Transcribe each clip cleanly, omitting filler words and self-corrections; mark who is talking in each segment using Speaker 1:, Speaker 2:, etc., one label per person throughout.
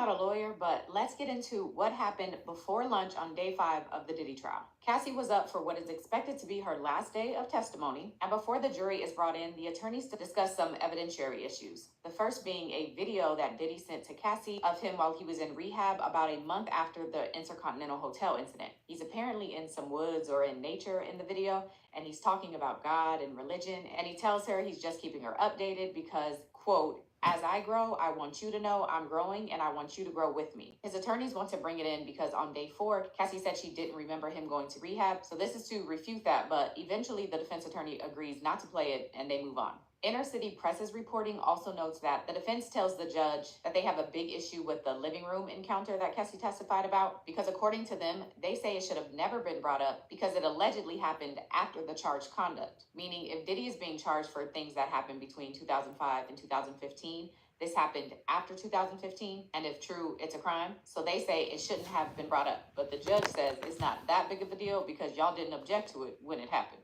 Speaker 1: not a lawyer, but let's get into what happened before lunch on day 5 of the Diddy trial. Cassie was up for what is expected to be her last day of testimony, and before the jury is brought in, the attorneys to discuss some evidentiary issues. The first being a video that Diddy sent to Cassie of him while he was in rehab about a month after the Intercontinental Hotel incident. He's apparently in some woods or in nature in the video, and he's talking about God and religion, and he tells her he's just keeping her updated because, quote, as I grow, I want you to know I'm growing and I want you to grow with me. His attorneys want to bring it in because on day 4, Cassie said she didn't remember him going to rehab. So this is to refute that, but eventually the defense attorney agrees not to play it and they move on. Inner City Press's reporting also notes that the defense tells the judge that they have a big issue with the living room encounter that Cassie testified about because according to them, they say it should have never been brought up because it allegedly happened after the charged conduct. Meaning if Diddy is being charged for things that happened between 2005 and 2015, this happened after 2015, and if true, it's a crime. So they say it shouldn't have been brought up. But the judge says it's not that big of a deal because y'all didn't object to it when it happened.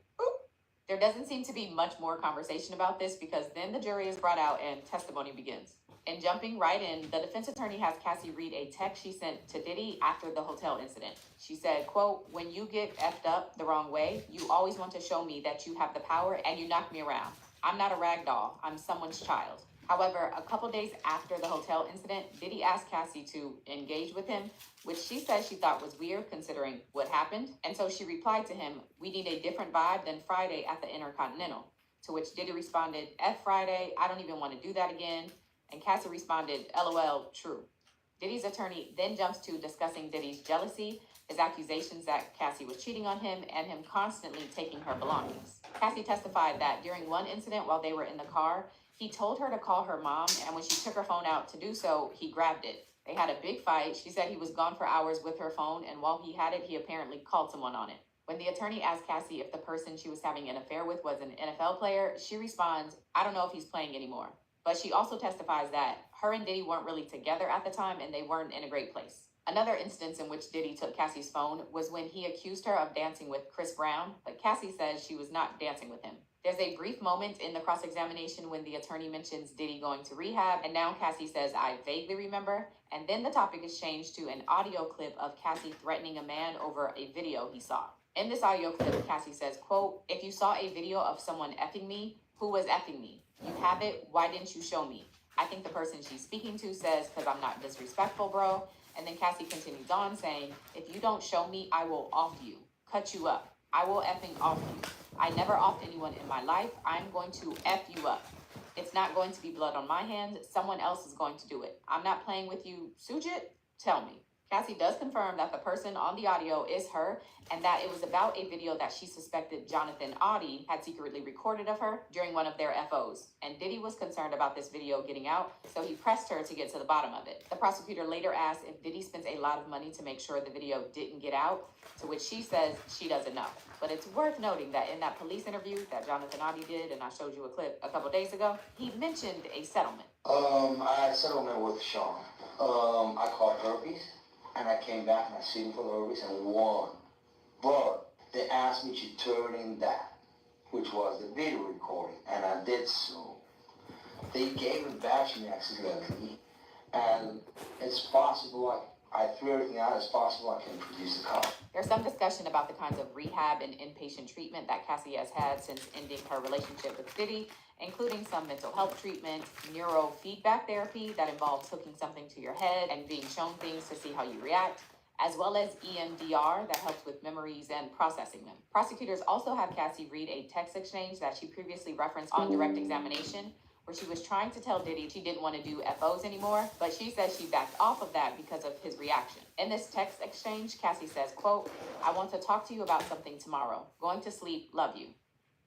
Speaker 1: There doesn't seem to be much more conversation about this because then the jury is brought out and testimony begins. And jumping right in, the defense attorney has Cassie read a text she sent to Diddy after the hotel incident. She said, quote, when you get effed up the wrong way, you always want to show me that you have the power and you knock me around. I'm not a rag doll. I'm someone's child. However, a couple days after the hotel incident, Diddy asked Cassie to engage with him, which she said she thought was weird considering what happened. And so she replied to him, we need a different vibe than Friday at the Intercontinental. To which Diddy responded, F Friday, I don't even want to do that again. And Cassie responded, LOL, true. Diddy's attorney then jumps to discussing Diddy's jealousy, his accusations that Cassie was cheating on him, and him constantly taking her belongings. Cassie testified that during one incident while they were in the car, he told her to call her mom, and when she took her phone out to do so, he grabbed it. They had a big fight. She said he was gone for hours with her phone, and while he had it, he apparently called someone on it. When the attorney asked Cassie if the person she was having an affair with was an NFL player, she responds, I don't know if he's playing anymore. But she also testifies that her and Diddy weren't really together at the time, and they weren't in a great place. Another instance in which Diddy took Cassie's phone was when he accused her of dancing with Chris Brown, but Cassie says she was not dancing with him. There's a brief moment in the cross-examination when the attorney mentions Diddy going to rehab, and now Cassie says, I vaguely remember, and then the topic is changed to an audio clip of Cassie threatening a man over a video he saw. In this audio clip, Cassie says, quote, if you saw a video of someone effing me, who was effing me? You have it, why didn't you show me? I think the person she's speaking to says, because I'm not disrespectful, bro. And then Cassie continues on saying, if you don't show me, I will off you, cut you up. I will effing off you. I never offed anyone in my life. I'm going to F you up. It's not going to be blood on my hands. Someone else is going to do it. I'm not playing with you. Sujit, tell me. Cassie does confirm that the person on the audio is her and that it was about a video that she suspected Jonathan Audie had secretly recorded of her during one of their FOs. And Diddy was concerned about this video getting out, so he pressed her to get to the bottom of it. The prosecutor later asked if Diddy spent a lot of money to make sure the video didn't get out, to which she says she doesn't know. But it's worth noting that in that police interview that Jonathan Audie did, and I showed you a clip a couple days ago, he mentioned a settlement.
Speaker 2: I had a settlement with Sean. I called herpes. And I came back and I sued for herpes and won. But they asked me to turn in that, which was the video recording, and I did so. They gave it back to me accidentally, and it's possible I threw everything out. It's possible I can produce the copy.
Speaker 1: There's some discussion about the kinds of rehab and inpatient treatment that Cassie has had since ending her relationship with Diddy, including some mental health treatment, neurofeedback therapy that involves hooking something to your head and being shown things to see how you react, as well as EMDR that helps with memories and processing them. Prosecutors also have Cassie read a text exchange that she previously referenced on direct examination, where she was trying to tell Diddy she didn't want to do FOs anymore, but she says she backed off of that because of his reaction. In this text exchange, Cassie says, quote, I want to talk to you about something tomorrow. Going to sleep, love you.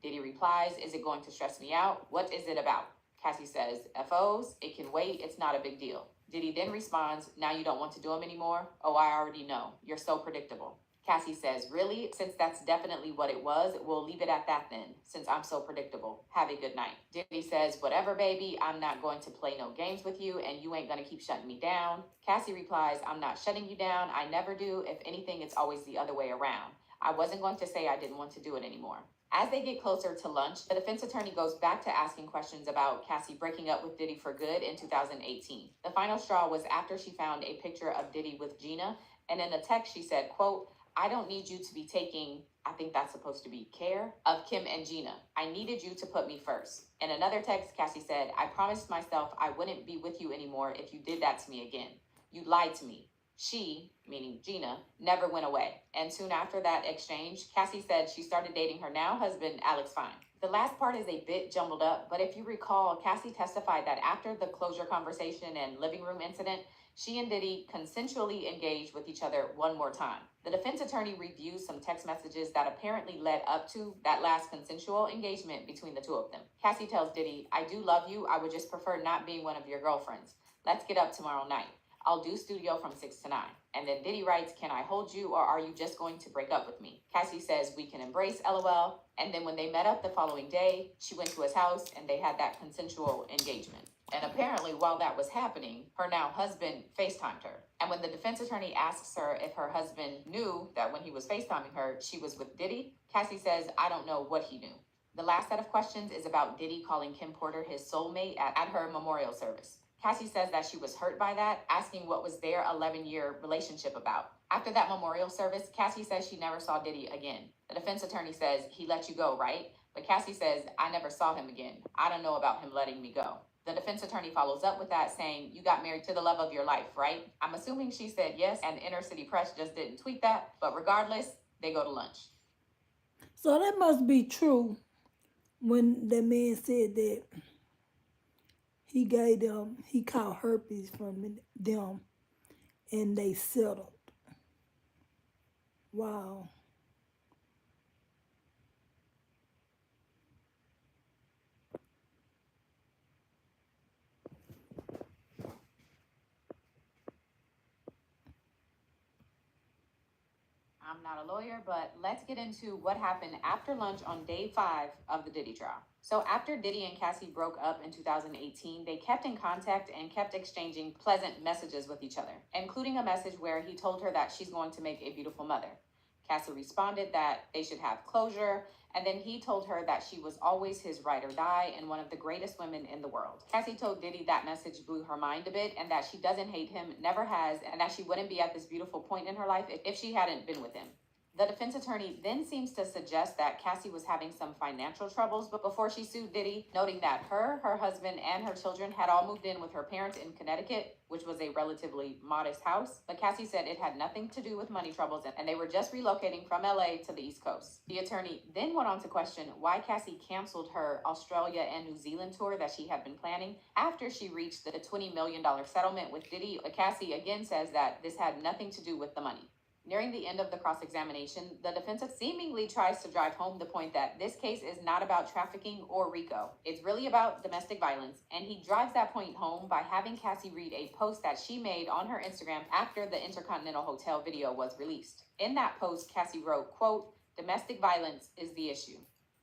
Speaker 1: Diddy replies, is it going to stress me out? What is it about? Cassie says, FOs, it can wait, it's not a big deal. Diddy then responds, now you don't want to do them anymore? Oh, I already know. You're so predictable. Cassie says, really? Since that's definitely what it was, we'll leave it at that then, since I'm so predictable. Have a good night. Diddy says, whatever, baby, I'm not going to play no games with you, and you ain't going to keep shutting me down. Cassie replies, I'm not shutting you down. I never do. If anything, it's always the other way around. I wasn't going to say I didn't want to do it anymore. As they get closer to lunch, the defense attorney goes back to asking questions about Cassie breaking up with Diddy for good in 2018. The final straw was after she found a picture of Diddy with Gina, and in a text she said, quote, "I don't need you to be taking," I think that's supposed to be care, "of Kim and Gina. I needed you to put me first." In another text, Cassie said, "I promised myself I wouldn't be with you anymore if you did that to me again. You lied to me." She, meaning Gina, never went away. And soon after that exchange, Cassie said she started dating her now husband, Alex Fine. The last part is a bit jumbled up, but if you recall, Cassie testified that after the closure conversation and living room incident, she and Diddy consensually engaged with each other one more time. The defense attorney reviews some text messages that apparently led up to that last consensual engagement between the two of them. Cassie tells Diddy, "I do love you. I would just prefer not being one of your girlfriends. Let's get up tomorrow night. I'll do studio from 6 to 9. And then Diddy writes, "Can I hold you or are you just going to break up with me?" Cassie says, "We can embrace, LOL." And then when they met up the following day, she went to his house and they had that consensual engagement. And apparently while that was happening, her now husband FaceTimed her. And when the defense attorney asks her if her husband knew that when he was FaceTiming her, she was with Diddy, Cassie says, "I don't know what he knew." The last set of questions is about Diddy calling Kim Porter his soulmate at her memorial service. Cassie says that she was hurt by that, asking what was their 11-year relationship about. After that memorial service, Cassie says she never saw Diddy again. The defense attorney says, "He let you go, right?" But Cassie says, "I never saw him again. I don't know about him letting me go." The defense attorney follows up with that saying, "You got married to the love of your life, right?" I'm assuming she said yes, and Inner City Press just didn't tweet that. But regardless, they go to lunch.
Speaker 3: So that must be true when the man said that he caught herpes from them and they settled. Wow.
Speaker 1: I'm not a lawyer, but let's get into what happened after lunch on day 5 of the Diddy trial. So after Diddy and Cassie broke up in 2018, they kept in contact and kept exchanging pleasant messages with each other, including a message where he told her that she's going to make a beautiful mother. Cassie responded that they should have closure, and then he told her that she was always his ride or die and one of the greatest women in the world. Cassie told Diddy that message blew her mind a bit and that she doesn't hate him, never has, and that she wouldn't be at this beautiful point in her life if she hadn't been with him. The defense attorney then seems to suggest that Cassie was having some financial troubles before she sued Diddy, noting that her husband, and her children had all moved in with her parents in Connecticut, which was a relatively modest house. But Cassie said it had nothing to do with money troubles and they were just relocating from LA to the East Coast. The attorney then went on to question why Cassie canceled her Australia and New Zealand tour that she had been planning after she reached the $20 million settlement with Diddy. But Cassie again says that this had nothing to do with the money. Nearing the end of the cross-examination, the defense seemingly tries to drive home the point that this case is not about trafficking or RICO. It's really about domestic violence, and he drives that point home by having Cassie read a post that she made on her Instagram after the Intercontinental Hotel video was released. In that post, Cassie wrote, quote, "Domestic violence is the issue."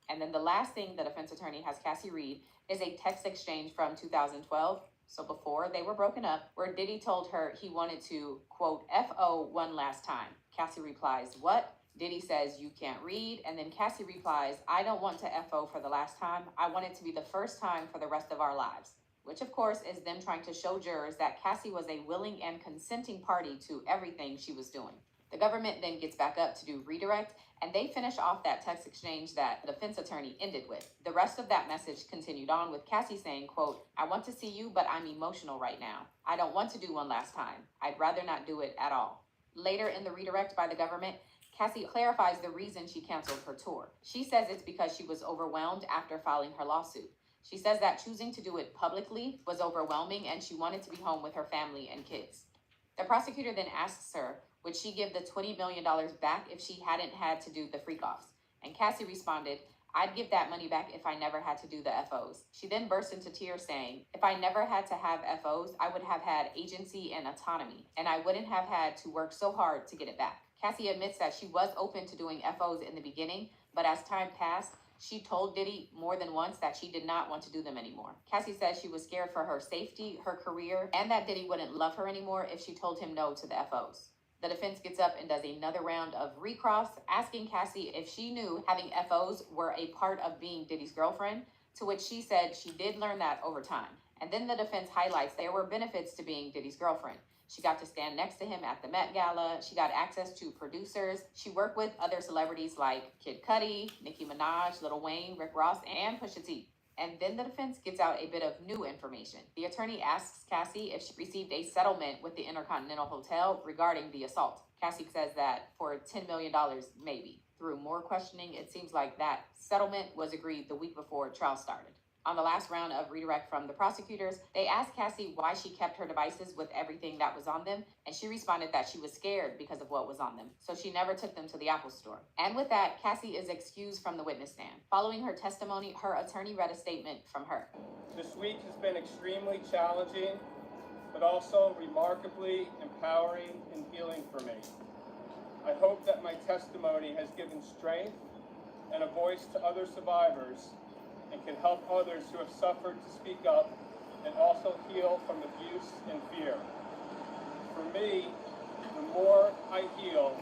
Speaker 1: And then the last thing the defense attorney has Cassie read is a text exchange from 2012, so before they were broken up, where Diddy told her he wanted to, quote, "FO one last time." Cassie replies, "What?" Diddy says, "You can't read." And then Cassie replies, "I don't want to FO for the last time. I want it to be the first time for the rest of our lives." Which of course is them trying to show jurors that Cassie was a willing and consenting party to everything she was doing. The government then gets back up to do redirect, and they finish off that text exchange that the defense attorney ended with. The rest of that message continued on with Cassie saying, quote, "I want to see you, but I'm emotional right now. I don't want to do one last time. I'd rather not do it at all." Later in the redirect by the government, Cassie clarifies the reason she canceled her tour. She says it's because she was overwhelmed after filing her lawsuit. She says that choosing to do it publicly was overwhelming and she wanted to be home with her family and kids. The prosecutor then asks her, would she give the $20 million back if she hadn't had to do the freak-offs? And Cassie responded, "I'd give that money back if I never had to do the FOs." She then burst into tears saying, "If I never had to have FOs, I would have had agency and autonomy, and I wouldn't have had to work so hard to get it back." Cassie admits that she was open to doing FOs in the beginning, but as time passed, she told Diddy more than once that she did not want to do them anymore. Cassie says she was scared for her safety, her career, and that Diddy wouldn't love her anymore if she told him no to the FOs. The defense gets up and does another round of recross, asking Cassie if she knew having FOs were a part of being Diddy's girlfriend, to which she said she did learn that over time. And then the defense highlights there were benefits to being Diddy's girlfriend. She got to stand next to him at the Met Gala. She got access to producers. She worked with other celebrities like Kid Cudi, Nicki Minaj, Lil Wayne, Rick Ross, and Pusha T. And then the defense gets out a bit of new information. The attorney asks Cassie if she received a settlement with the Intercontinental Hotel regarding the assault. Cassie says that for $10 million, maybe. Through more questioning, it seems like that settlement was agreed the week before trial started. On the last round of redirect from the prosecutors, they asked Cassie why she kept her devices with everything that was on them, and she responded that she was scared because of what was on them, so she never took them to the Apple Store. And with that, Cassie is excused from the witness stand. Following her testimony, her attorney read a statement from her.
Speaker 4: This week has been extremely challenging, but also remarkably empowering and healing for me. I hope that my testimony has given strength and a voice to other survivors and can help others who have suffered to speak up and also heal from abuse and fear. For me, the more I heal,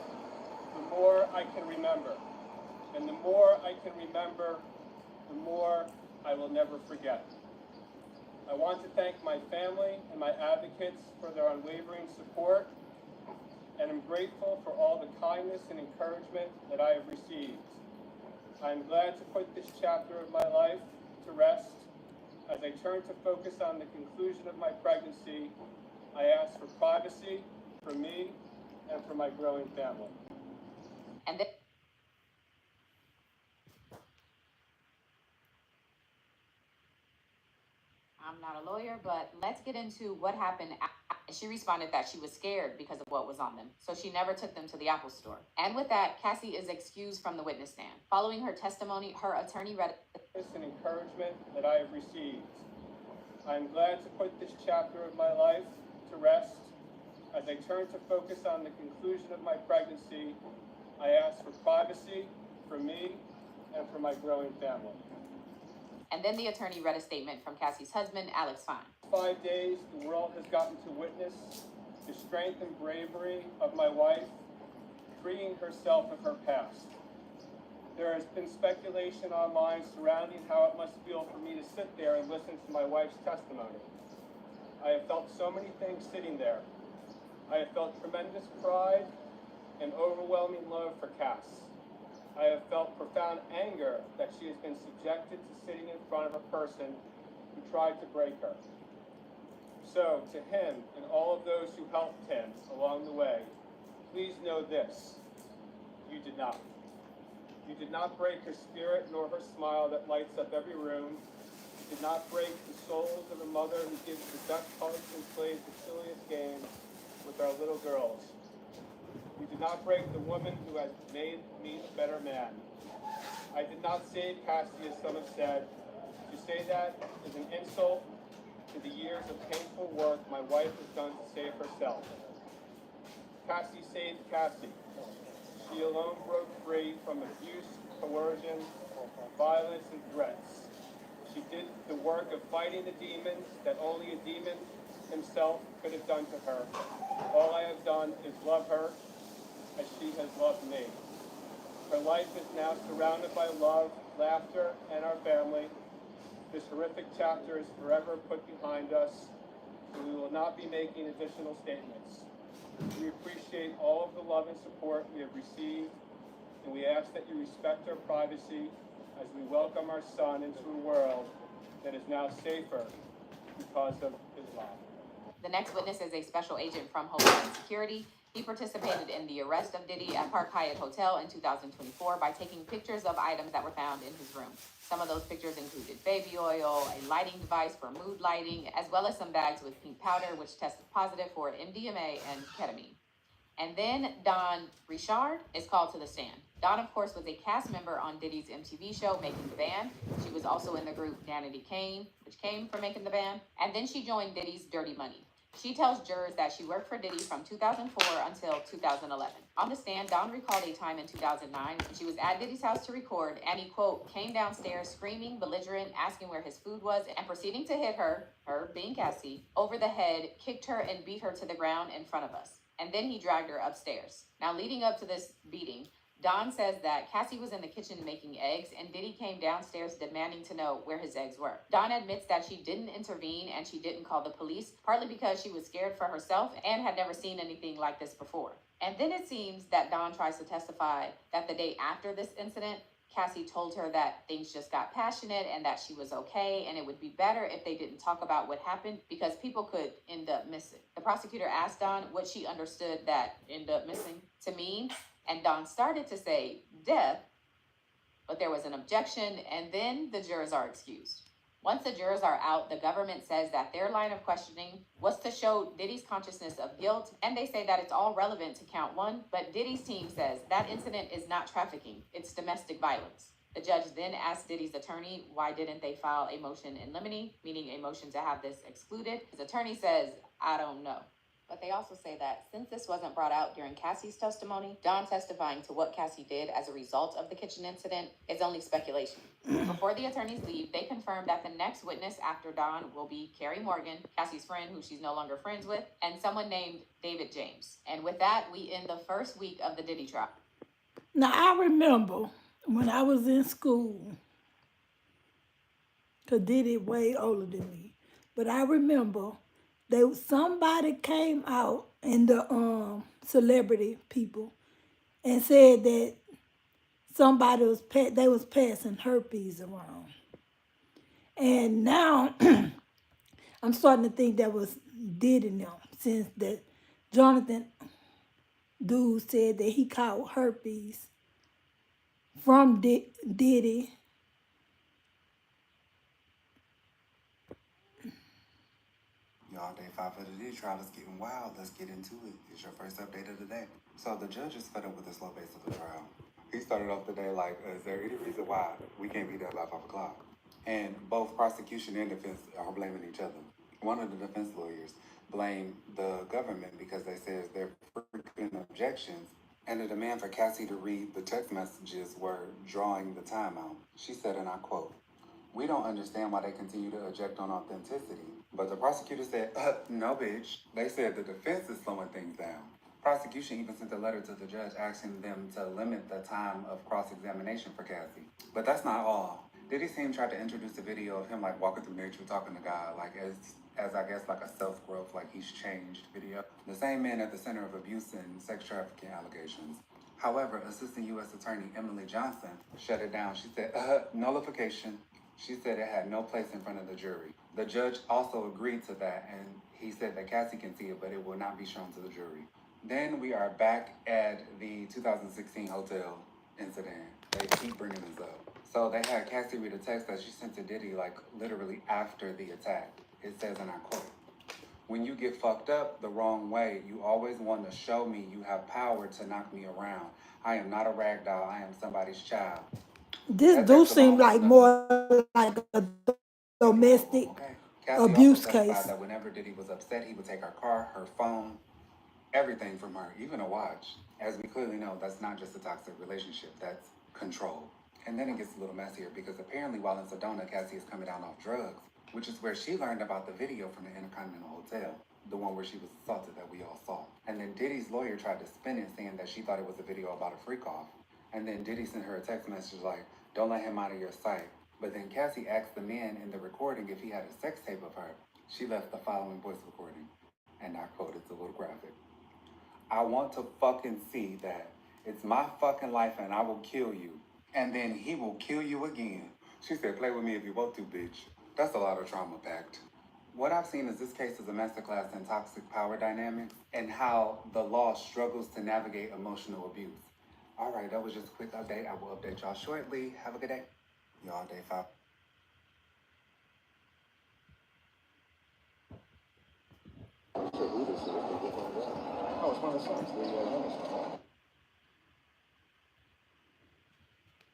Speaker 4: the more I can remember. And the more I can remember, the more I will never forget. I want to thank my family and my advocates for their unwavering support, and I'm grateful for all the kindness and encouragement that I have received. I am glad to put this chapter of my life to rest. As I turn to focus on the conclusion of my pregnancy, I ask for privacy for me and for my growing family.
Speaker 1: And then I'm not a lawyer, but let's get into what happened. She responded that she was scared because of what was on them, so she never took them to the Apple Store. And with that, Cassie is excused from the witness stand. Following her testimony, her attorney read
Speaker 4: And encouragement that I have received. I am glad to put this chapter of my life to rest. As I turn to focus on the conclusion of my pregnancy, I ask for privacy for me and for my growing family.
Speaker 1: And then the attorney read a statement from Cassie's husband, Alex Fine.
Speaker 4: 5 days, the world has gotten to witness the strength and bravery of my wife, freeing herself of her past. There has been speculation online surrounding how it must feel for me to sit there and listen to my wife's testimony. I have felt so many things sitting there. I have felt tremendous pride and overwhelming love for Cass. I have felt profound anger that she has been subjected to sitting in front of a person who tried to break her. So, to him and all of those who helped him along the way, please know this: you did not. You did not break her spirit nor her smile that lights up every room. You did not break the souls of a mother who gives the duck-colored enslaved the silliest games with our little girls. You did not break the woman who has made me a better man. I did not save Cassie, as some have said. To say that is an insult to the years of painful work my wife has done to save herself. Cassie saved Cassie. She alone broke free from abuse, coercion, violence, and threats. She did the work of fighting the demons that only a demon himself could have done to her. All I have done is love her as she has loved me. Her life is now surrounded by love, laughter, and our family. This horrific chapter is forever put behind us, and we will not be making additional statements. We appreciate all of the love and support we have received, and we ask that you respect our privacy as we welcome our son into a world that is now safer because of his love.
Speaker 1: The next witness is a special agent from Homeland Security. He participated in the arrest of Diddy at Park Hyatt Hotel in 2024 by taking pictures of items that were found in his room. Some of those pictures included baby oil, a lighting device for mood lighting, as well as some bags with pink powder, which tested positive for MDMA and ketamine. And then Dawn Richard is called to the stand. Dawn, of course, was a cast member on Diddy's MTV show, Making the Band. She was also in the group Danity Kane, which came from Making the Band. And then she joined Diddy's Dirty Money. She tells jurors that she worked for Diddy from 2004 until 2011. On the stand, Dawn recalled a time in 2009 when she was at Diddy's house to record, and he, quote, came downstairs screaming, belligerent, asking where his food was, and proceeding to hit her being Cassie, over the head, kicked her and beat her to the ground in front of us. and then he dragged her upstairs. Now, leading up to this beating, Don says that Cassie was in the kitchen making eggs, and Diddy came downstairs demanding to know where his eggs were. Don admits that she didn't intervene and she didn't call the police, partly because she was scared for herself and had never seen anything like this before. And then it seems that Don tries to testify that the day after this incident, Cassie told her that things just got passionate and that she was okay, and it would be better if they didn't talk about what happened because people could end up missing. The prosecutor asked Don what she understood that end up missing to mean, and Don started to say death, but there was an objection, and then the jurors are excused. Once the jurors are out, the government says that their line of questioning was to show Diddy's consciousness of guilt, and they say that it's all relevant to count one, but Diddy's team says that incident is not trafficking, it's domestic violence. The judge then asked Diddy's attorney why didn't they file a motion in limine, meaning a motion to have this excluded. His attorney says, I don't know. But they also say that since this wasn't brought out during Cassie's testimony, Don testifying to what Cassie did as a result of the kitchen incident is only speculation. Before the attorneys leave, they confirm that the next witness after Don will be Carrie Morgan, Cassie's friend who she's no longer friends with, and someone named David James. And with that, we end the first week of the Diddy trial.
Speaker 3: Now, I remember when I was in school, because Diddy way older than me, but I remember somebody came out in the celebrity people and said that somebody was passing herpes around. And now I'm starting to think that was Diddy now, since that Jonathan dude said that he caught herpes from Diddy.
Speaker 5: Y'all, day 5 of the Diddy trial is getting wild. Let's get into it. It's your first update of the day. So the judge is fed up with the slow pace of the trial. He started off the day like, is there any reason why we can't be there by 5 o'clock? And both prosecution and defense are blaming each other. One of the defense lawyers blamed the government because they said their frequent objections and the demand for Cassie to read the text messages were drawing the time out. She said, and I quote, "We don't understand why they continue to object on authenticity." But the prosecutor said, no, bitch. They said the defense is slowing things down. Prosecution even sent a letter to the judge asking them to limit the time of cross-examination for Cassie. But that's not all. Diddy's team tried to introduce a video of him like walking through nature, talking to God, like as I guess like a self-growth, like he's changed video. The same man at the center of abuse and sex trafficking allegations. However, Assistant U.S. Attorney Emily Johnson shut it down. She said, nullification. She said it had no place in front of the jury. The judge also agreed to that, and he said that Cassie can see it, but it will not be shown to the jury. Then we are back at the 2016 hotel incident. They keep bringing this up. So they had Cassie read a text that she sent to Diddy, like literally after the attack. It says, and I quote, "When you get fucked up the wrong way, you always want to show me you have power to knock me around. I am not a rag doll. I am somebody's child."
Speaker 3: This do seem like more like a domestic
Speaker 5: Cassie
Speaker 3: abuse
Speaker 5: also testified
Speaker 3: case.
Speaker 5: that whenever Diddy was upset, he would take her car, her phone, everything from her, even a watch. As we clearly know, that's not just a toxic relationship, that's control. And then it gets a little messier because apparently while in Sedona, Cassie is coming down off drugs, which is where she learned about the video from the Intercontinental Hotel, the one where she was assaulted that we all saw. And then Diddy's lawyer tried to spin it saying that she thought it was a video about a freak off. And then Diddy sent her a text message like, "Don't let him out of your sight." But then Cassie asked the man in the recording if he had a sex tape of her. She left the following voice recording, and I quote, it's a little graphic. "I want to fucking see that. It's my fucking life and I will kill you. And then he will kill you again." She said, "Play with me if you want to, bitch." That's a lot of trauma packed. What I've seen is this case is a masterclass in toxic power dynamics and how the law struggles to navigate emotional abuse. All right, that was just a quick update. I will update y'all shortly. Have a good day. Y'all, day 5.
Speaker 2: Oh, it's one of the songs.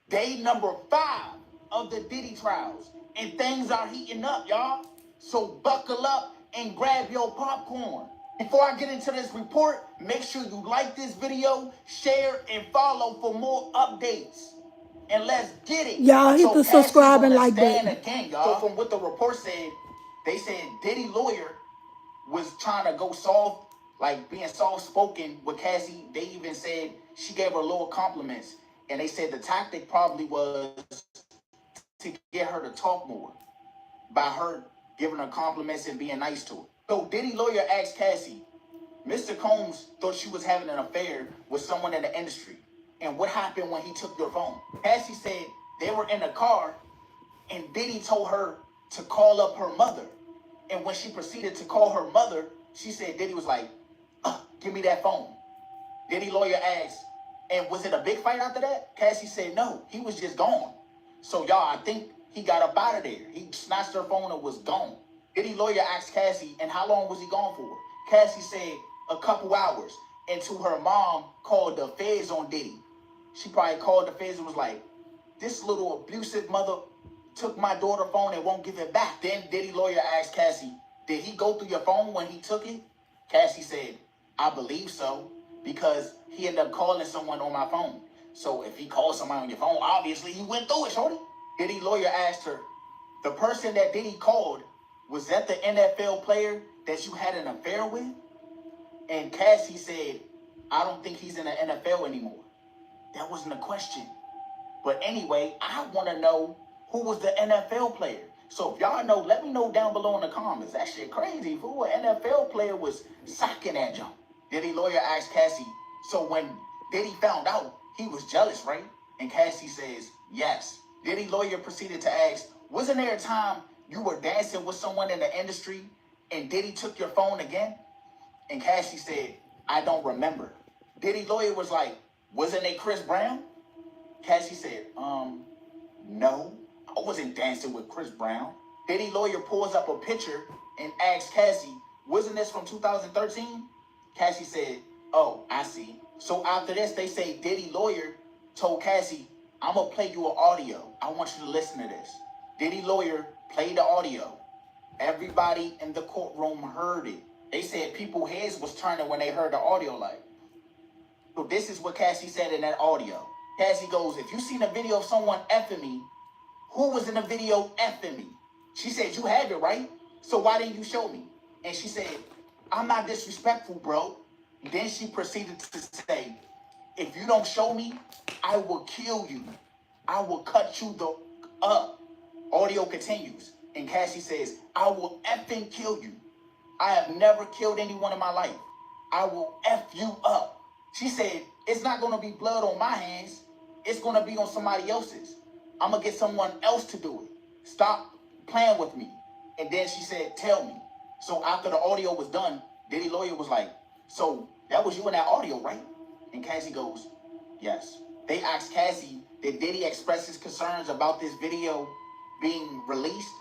Speaker 2: Day number 5 of the Diddy trials, and things are heating up, y'all. So buckle up and grab your popcorn. Before I get into this report, make sure you like this video, share, and follow for more updates. And let's get it.
Speaker 3: Y'all hit the subscribe and like button.
Speaker 2: Again, y'all. So from what the report said, they said Diddy lawyer was trying to go solve
Speaker 6: like being soft-spoken with Cassie. They even said she gave her little compliments, and they said the tactic probably was to get her to talk more by her giving her compliments and being nice to her. So Diddy lawyer asked Cassie, Mr. Combs thought she was having an affair with someone in the industry. And what happened when he took your phone? Cassie said they were in a car and Diddy told her to call up her mother. And when she proceeded to call her mother, she said Diddy was like, give me that phone. Diddy lawyer asked, and was it a big fight after that? Cassie said no, he was just gone. So y'all, I think he got up out of there. He snatched her phone and was gone. Diddy lawyer asked Cassie, and how long was he gone for? Cassie said a couple hours. Until her mom called the feds on Diddy. She probably called the feds and was like, this little abusive mother took my daughter's phone and won't give it back. Then Diddy lawyer asked Cassie, did he go through your phone when he took it? Cassie said, I believe so, because he ended up calling someone on my phone. So if he called somebody on your phone, obviously he went through it, shorty. Diddy lawyer asked her, the person that Diddy called, was that the NFL player that you had an affair with? And Cassie said, I don't think he's in the NFL anymore. That wasn't a question. But anyway, I want to know who was the NFL player. So if y'all know, let me know down below in the comments. That shit crazy. Who an NFL player was socking that jump? Diddy lawyer asked Cassie, so when Diddy found out, he was jealous, right? And Cassie says, yes. Diddy lawyer proceeded to ask, wasn't there a time you were dancing with someone in the industry and Diddy took your phone again? And Cassie said, I don't remember. Diddy lawyer was like, wasn't it Chris Brown? Cassie said, no, I wasn't dancing with Chris Brown. Diddy lawyer pulls up a picture and asks Cassie, wasn't this from 2013? Cassie said, oh, I see. So after this, they say Diddy lawyer told Cassie, I'm gonna play you an audio. I want you to listen to this. Diddy lawyer played the audio. Everybody in the courtroom heard it. They said people's heads was turning when they heard the audio like. So this is what Cassie said in that audio. Cassie goes, if you seen a video of someone effing me, who was in the video effing me? She said, you have it, right? So why didn't you show me? And she said, I'm not disrespectful, bro. Then she proceeded to say, if you don't show me, I will kill you. I will cut you the up. Audio continues. And Cassie says, I will effing kill you. I have never killed anyone in my life. I will F you up. She said, it's not going to be blood on my hands. It's going to be on somebody else's. I'm going to get someone else to do it. Stop playing with me. And then she said, tell me. So after the audio was done, Diddy lawyer was like, so that was you in that audio, right? And Cassie goes, yes. They asked Cassie, did Diddy express his concerns about this video being released?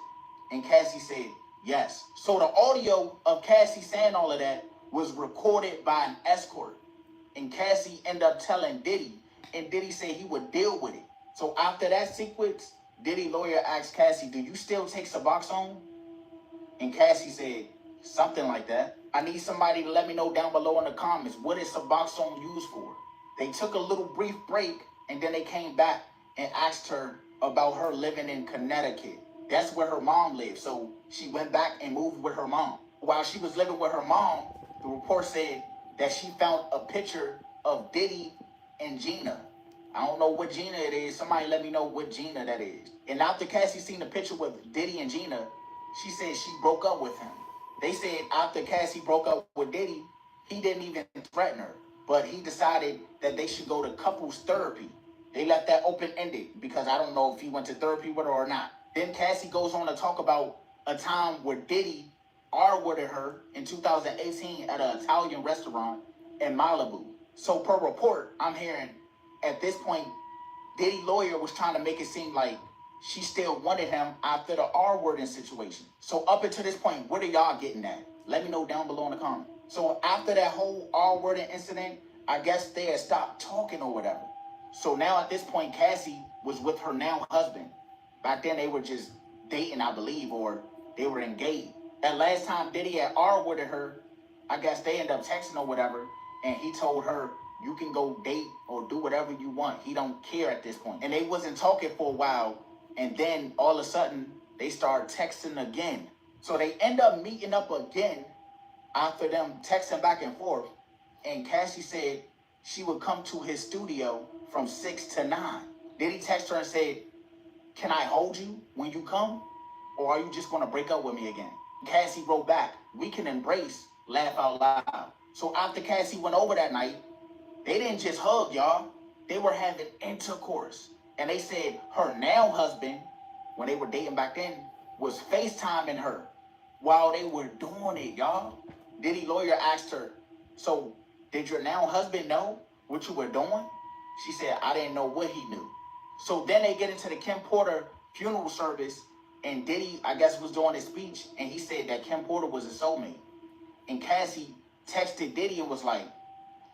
Speaker 6: And Cassie said, yes. So the audio of Cassie saying all of that was recorded by an escort. And Cassie ended up telling Diddy, and Diddy said he would deal with it. So after that sequence, Diddy lawyer asked Cassie, do you still take Suboxone? And Cassie said, something like that. I need somebody to let me know down below in the comments, what is Suboxone used for? They took a little brief break, and then they came back and asked her about her living in Connecticut. That's where her mom lived. So she went back and moved with her mom. While she was living with her mom, the report said that she found a picture of Diddy and Gina. I don't know what Gina it is. Somebody let me know what Gina that is. And after Cassie seen the picture with Diddy and Gina, she said she broke up with him. They said after Cassie broke up with Diddy, he didn't even threaten her, but he decided that they should go to couples therapy. They left that open-ended because I don't know if he went to therapy with her or not. Then Cassie goes on to talk about a time where Diddy R-worded her in 2018 at an Italian restaurant in Malibu. So per report, I'm hearing at this point, Diddy lawyer was trying to make it seem like she still wanted him after the R-wording situation. So up until this point, what are y'all getting at? Let me know down below in the comments. So after that whole R-wording incident, I guess they had stopped talking or whatever. So now at this point, Cassie was with her now husband. Back then they were just dating, I believe, or they were engaged. That last time Diddy had R-worded her, I guess they ended up texting or whatever, and he told her, you can go date or do whatever you want. He don't care at this point. And they wasn't talking for a while, and then all of a sudden, they started texting again. So they end up meeting up again, after them texting back and forth, and Cassie said she would come to his studio from 6 to 9. Diddy texted her and said, "Can I hold you when you come? Or are you just gonna break up with me again?" Cassie wrote back, "We can embrace, laugh out loud." So after Cassie went over that night, they didn't just hug, y'all. They were having intercourse. And they said her now husband, when they were dating back then, was FaceTiming her while they were doing it, y'all. Diddy lawyer asked her, "So did your now husband know what you were doing?" She said, "I didn't know what he knew." So then they get into the Kim Porter funeral service, and Diddy, I guess, was doing his speech, and he said that Kim Porter was his soulmate. And Cassie texted Diddy and was like,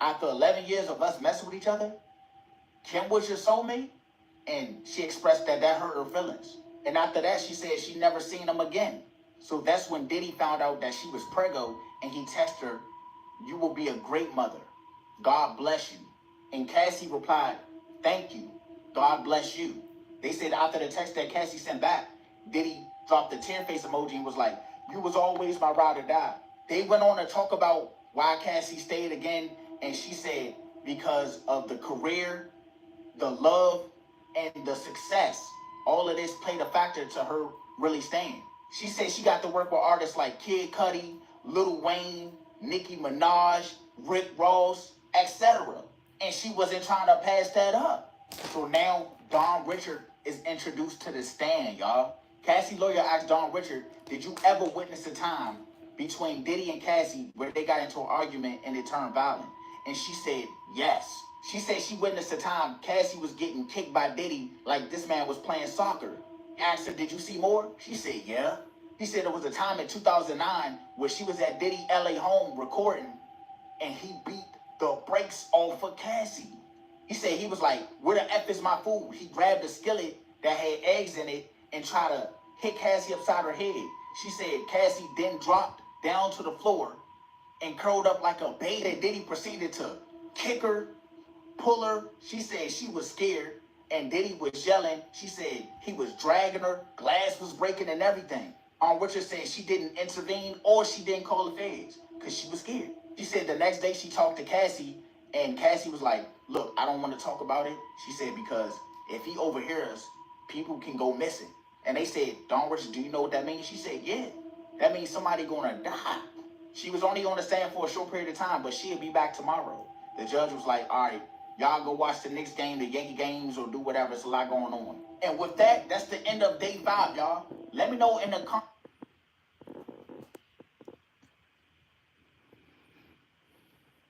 Speaker 6: "After 11 years of us messing with each other, Kim was your soulmate?" And she expressed that hurt her feelings. And after that, she said she never seen him again. So that's when Diddy found out that she was preggo, and he texted her, "You will be a great mother. God bless you." And Cassie replied, "Thank you. God bless you." They said after the text that Cassie sent back, Diddy dropped the tear face emoji and was like, "You was always my ride or die." They went on to talk about why Cassie stayed again, and she said because of the career, the love, and the success. All of this played a factor to her really staying. She said she got to work with artists like Kid Cudi, Lil Wayne, Nicki Minaj, Rick Ross, etc. And she wasn't trying to pass that up. So now Don Richard is introduced to the stand, y'all. Cassie lawyer asked Don Richard, "Did you ever witness a time between Diddy and Cassie where they got into an argument and it turned violent?" And she said, "Yes." She said she witnessed a time Cassie was getting kicked by Diddy like this man was playing soccer. He asked her, "Did you see more?" She said, "Yeah." He said there was a time in 2009 where she was at Diddy LA home recording, and he beat the brakes off of Cassie. He said he was like, "Where the F is my food?" He grabbed a skillet that had eggs in it and tried to hit Cassie upside her head. She said Cassie then dropped down to the floor and curled up like a baby. And Diddy proceeded to kick her, pull her. She said she was scared, and Diddy was yelling. She said he was dragging her, glass was breaking and everything. Richard said she didn't intervene or she didn't call the feds because she was scared. She said the next day she talked to Cassie, and Cassie was like, "Look, I don't want to talk about it." She said, "Because if he overhears, people can go missing." And they said, "Don Richard, do you know what that means?" She said, "Yeah, that means somebody gonna die." She was only on the stand for a short period of time, but she'll be back tomorrow. The judge was like, "All right, y'all go watch the Knicks game, the Yankee games, or do whatever. It's a lot going on." And with that, that's the end of day 5, y'all. Let me know in the comments.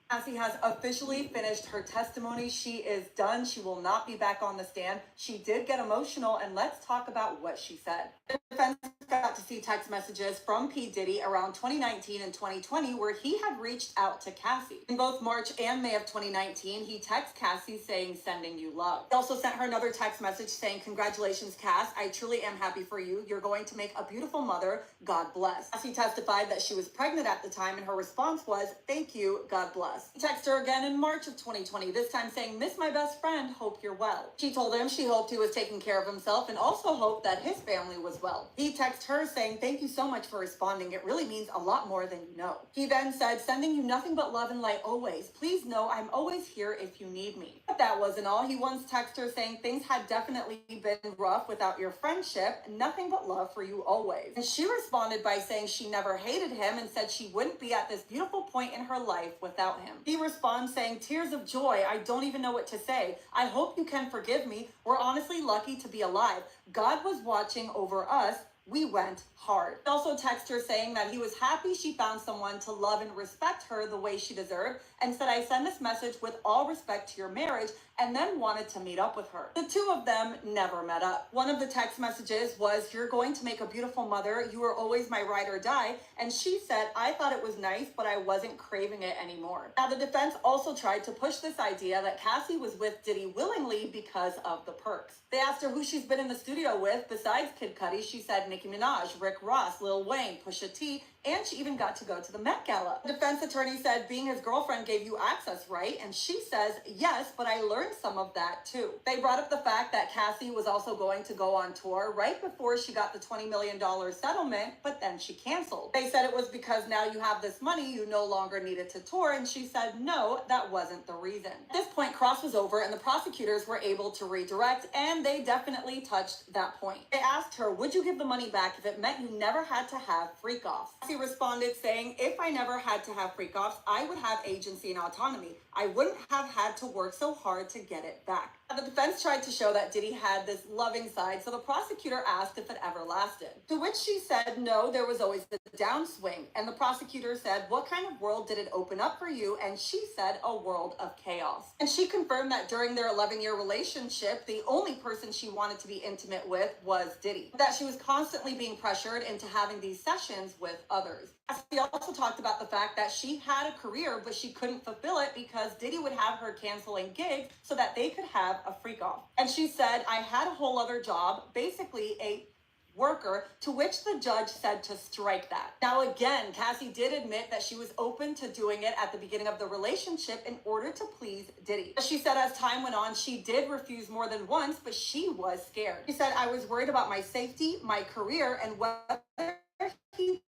Speaker 7: Cassie has officially finished her testimony. She is done. She will not be back on the stand. She did get emotional, and let's talk about what she said. The defense got to see text messages from P. Diddy around 2019 and 2020 where he had reached out to Cassie. In both March and May of 2019, he texted Cassie saying, "Sending you love." He also sent her another text message saying, "Congratulations, Cass. I truly am happy for you. You're going to make a beautiful mother. God bless." Cassie testified that she was pregnant at the time, and her response was, "Thank you. God bless." He texted her again in March of 2020, this time saying, "Miss my best friend. Hope you're well." She told him she hoped he was taking care of himself and also hoped that his family was well. He texted her saying, "Thank you so much for responding. It really means a lot more than you know." He then said, "Sending you nothing but love and light always. Please know I'm always here if you need me." But that wasn't all. He once texted her saying things had definitely been rough without your friendship. Nothing but love for you always. And she responded by saying she never hated him and said she wouldn't be at this beautiful point in her life without him. He responds saying, "Tears of joy. I don't even know what to say. I hope you can forgive me. We're honestly lucky to be alive. God was watching over us. We went hard." He also texted her saying that he was happy she found someone to love and respect her the way she deserved, and said, "I send this message with all respect to your marriage," and then wanted to meet up with her. The two of them never met up. One of the text messages was, "You're going to make a beautiful mother. You are always my ride or die." And she said, "I thought it was nice, but I wasn't craving it anymore." Now, the defense also tried to push this idea that Cassie was with Diddy willingly because of the perks. They asked her who she's been in the studio with besides Kid Cudi. She said Nicki Nicki Minaj, Rick Ross, Lil Wayne, Pusha T, and she even got to go to the Met Gala. The defense attorney said being his girlfriend gave you access, right? And she says, yes, but I learned some of that too. They brought up the fact that Cassie was also going to go on tour right before she got the $20 million settlement, but then she canceled. They said it was because now you have this money, you no longer needed to tour, and she said, no, that wasn't the reason. At this point, cross was over and the prosecutors were able to redirect, and they definitely touched that point. They asked her, would you give the money back if it meant you never had to have freak-offs? Cassie responded saying, if I never had to have freak-offs, I would have agency and autonomy. I wouldn't have had to work so hard to get it back. The defense tried to show that Diddy had this loving side, so the prosecutor asked if it ever lasted. To which she said, no, there was always the downswing. And the prosecutor said, what kind of world did it open up for you? And she said, a world of chaos. And she confirmed that during their 11-year relationship, the only person she wanted to be intimate with was Diddy. That she was constantly being pressured into having these sessions with others. She also talked about the fact that she had a career, but she couldn't fulfill it because Diddy would have her canceling gigs so that they could have a freak off. And she said, I had a whole other job, basically a worker, to which the judge said to strike that. Now again, Cassie did admit that she was open to doing it at the beginning of the relationship in order to please Diddy. She said as time went on, she did refuse more than once, but she was scared. She said, I was worried about my safety, my career, and whether he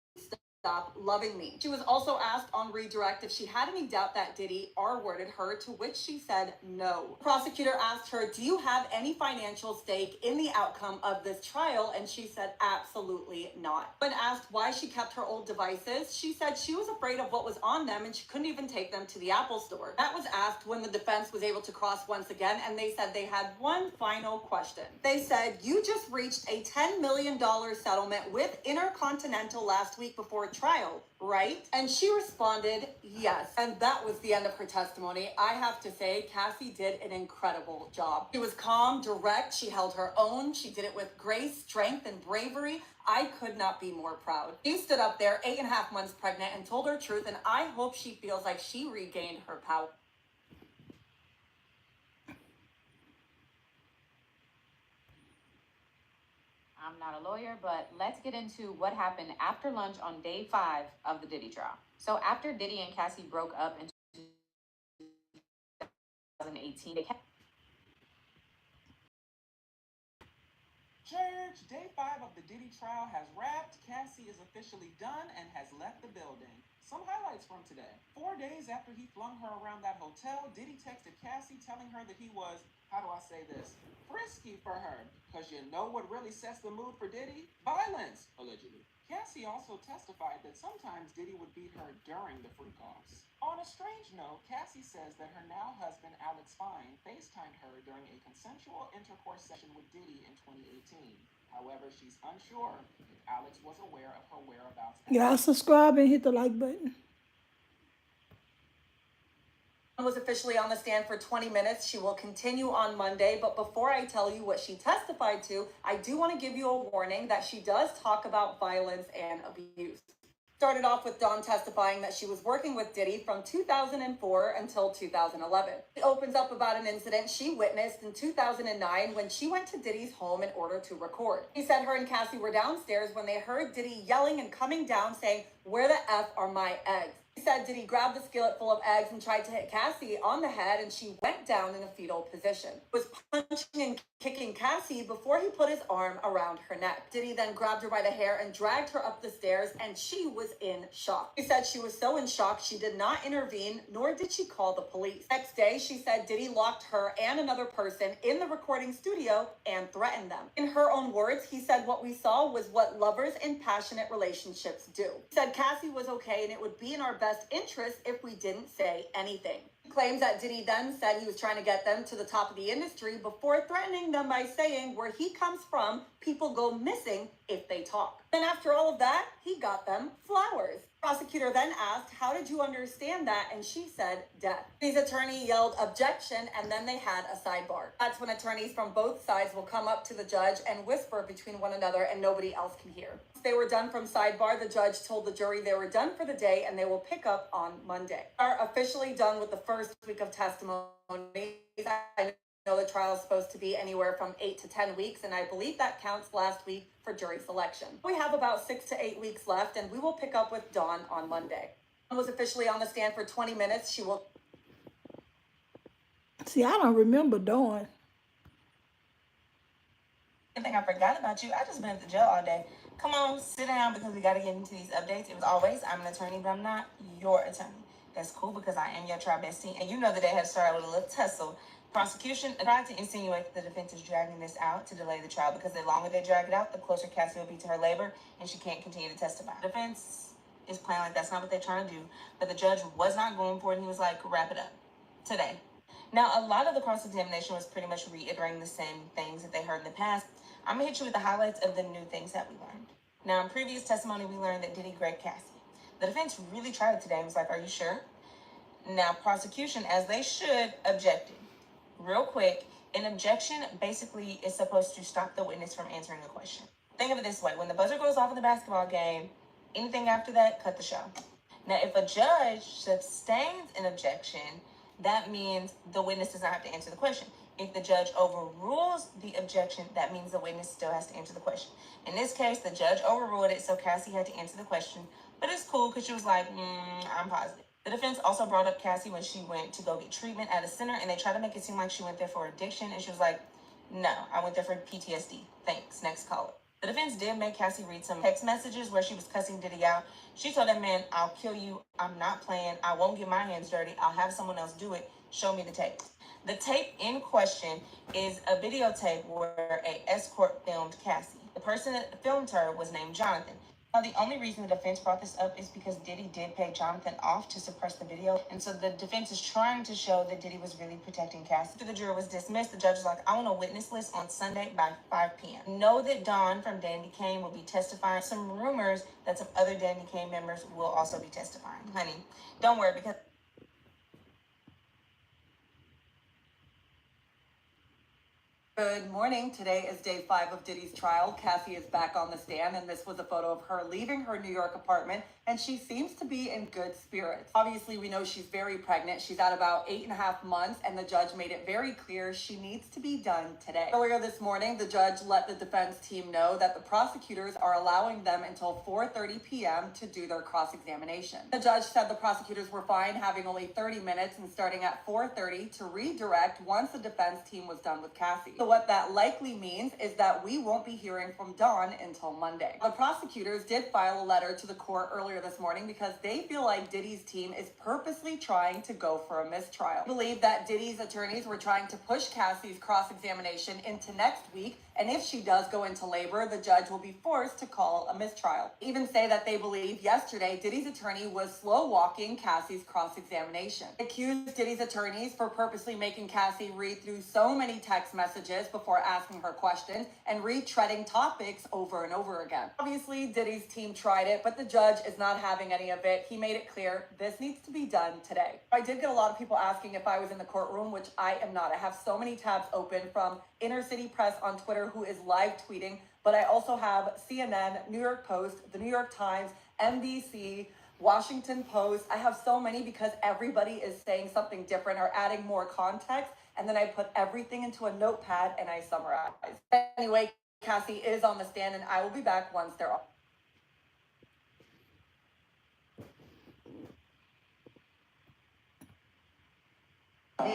Speaker 7: stop loving me. She was also asked on redirect if she had any doubt that Diddy R-worded her, to which she said no. The prosecutor asked her, do you have any financial stake in the outcome of this trial? And she said absolutely not. When asked why she kept her old devices, she said she was afraid of what was on them and she couldn't even take them to the Apple store. That was asked when the defense was able to cross once again, and they said they had one final question. They said, you just reached a $10 million settlement with Intercontinental last week before trial, right? And she responded, yes. And that was the end of her testimony. I have to say, Cassie did an incredible job. She was calm, direct, she held her own, she did it with grace, strength, and bravery. I could not be more proud. She stood up there 8.5 months pregnant and told her truth, and I hope she feels like she regained her power.
Speaker 1: I'm not a lawyer, but let's get into what happened after lunch on day 5 of the Diddy trial. So after Diddy and Cassie broke up in 2018, they kept...
Speaker 8: Church, day 5 of the Diddy trial has wrapped. Cassie is officially done and has left the building. Some highlights from today. 4 days after he flung her around that hotel, Diddy texted Cassie telling her that he was, how do I say this, frisky for her. Because you know what really sets the mood for Diddy? Violence, allegedly. Cassie also testified that sometimes Diddy would beat her during the freak-offs. On a strange note, Cassie says that her now husband, Alex Fine, FaceTimed her during a consensual intercourse session with Diddy in 2018. However, she's unsure if Alex was aware of her whereabouts.
Speaker 3: Y'all subscribe and hit the like button.
Speaker 7: Was officially on the stand for 20 minutes. She will continue on Monday, but before I tell you what she testified to, I do want to give you a warning that she does talk about violence and abuse. Started off with Dawn testifying that she was working with Diddy from 2004 until 2011. She opens up about an incident she witnessed in 2009 when she went to Diddy's home in order to record. He said her and Cassie were downstairs when they heard Diddy yelling and coming down saying, "Where the F are my eggs?" He said Diddy grabbed the skillet full of eggs and tried to hit Cassie on the head, and she went down in a fetal position. He was punching and kicking Cassie before he put his arm around her neck. Diddy then grabbed her by the hair and dragged her up the stairs, and she was in shock. He said she was so in shock she did not intervene, nor did she call the police. Next day, she said Diddy locked her and another person in the recording studio and threatened them. In her own words, he said what we saw was what lovers in passionate relationships do. He said Cassie was okay and it would be in our best interest if we didn't say anything. He claims that Diddy then said he was trying to get them to the top of the industry before threatening them by saying where he comes from, people go missing if they talk. Then after all of that, he got them flowers. Prosecutor then asked, "How did you understand that?" And she said, "Death." His attorney yelled objection, and then they had a sidebar. That's when attorneys from both sides will come up to the judge and whisper between one another and nobody else can hear. Once they were done from sidebar, the judge told the jury they were done for the day and they will pick up on Monday. Are officially done with the first week of testimony. I know the trial is supposed to be anywhere from 8 to 10 weeks, and I believe that counts last week for jury selection. We have about 6 to 8 weeks left, and we will pick up with Dawn on Monday. Dawn was officially on the stand for 20 minutes. She will...
Speaker 3: See, I don't remember Dawn.
Speaker 9: I think I forgot about you. I just been at the jail all day. Come on, sit down because we got to get into these updates. It was always, I'm an attorney, but I'm not your attorney. That's cool because I am your trial bestie. And you know that they had started with a little tussle. Prosecution tried to insinuate that the defense is dragging this out to delay the trial because the longer they drag it out, the closer Cassie will be to her labor and she can't continue to testify. The defense is playing like that's not what they're trying to do, but the judge was not going for it and he was like, wrap it up today. Now, a lot of the cross-examination was pretty much reiterating the same things that they heard in the past. I'm gonna hit you with the highlights of the new things that we learned. Now, in previous testimony, we learned that Diddy grabbed Cassie. The defense really tried it today and was like, are you sure? Now, prosecution, as they should, objected. Real quick, an objection basically is supposed to stop the witness from answering a question. Think of it this way. When the buzzer goes off in the basketball game, anything after that, cut the show. Now, if a judge sustains an objection, that means the witness does not have to answer the question. If the judge overrules the objection, that means the witness still has to answer the question. In this case, the judge overruled it, so Cassie had to answer the question. But it's cool because she was like, I'm positive. The defense also brought up Cassie when she went to go get treatment at a center, and they tried to make it seem like she went there for addiction, and she was like, no, I went there for PTSD. Thanks, next caller. The defense did make Cassie read some text messages where she was cussing Diddy out. She told that man, I'll kill you. I'm not playing. I won't get my hands dirty. I'll have someone else do it. Show me the tape. The tape in question is a videotape where an escort filmed Cassie. The person that filmed her was named Jonathan. Now, the only reason the defense brought this up is because Diddy did pay Jonathan off to suppress the video. And so the defense is trying to show that Diddy was really protecting Cassie. After the jury was dismissed, the judge was like, I want a witness list on Sunday by 5 p.m. Know that Dawn from Dandy Kane will be testifying. Some rumors that some other Dandy Kane members will also be testifying. Honey, don't worry because...
Speaker 7: Good morning. Today is day 5 of Diddy's trial. Cassie is back on the stand, and this was a photo of her leaving her New York apartment, and she seems to be in good spirits. Obviously, we know she's very pregnant. She's at about 8.5 months, and the judge made it very clear she needs to be done today. Earlier this morning, the judge let the defense team know that the prosecutors are allowing them until 4:30 p.m. to do their cross-examination. The judge said the prosecutors were fine having only 30 minutes and starting at 4:30 to redirect once the defense team was done with Cassie. So what that likely means is that we won't be hearing from Dawn until Monday. The prosecutors did file a letter to the court earlier this morning because they feel like Diddy's team is purposely trying to go for a mistrial. They believe that Diddy's attorneys were trying to push Cassie's cross-examination into next week, and if she does go into labor, the judge will be forced to call a mistrial. They even say that they believe yesterday Diddy's attorney was slow-walking Cassie's cross-examination. They accused Diddy's attorneys for purposely making Cassie read through so many text messages before asking her questions and retreading topics over and over again. Obviously, Diddy's team tried it, but the judge is not having any of it. He made it clear this needs to be done today. I did get a lot of people asking if I was in the courtroom, which I am not. I have so many tabs open from Inner City Press on Twitter, who is live tweeting, but I also have CNN, New York Post, the New York Times, NBC, Washington Post. I have so many because everybody is saying something different or adding more context, and then I put everything into a notepad and I summarize. Anyway, Cassie is on the stand, and I will be back once they're on.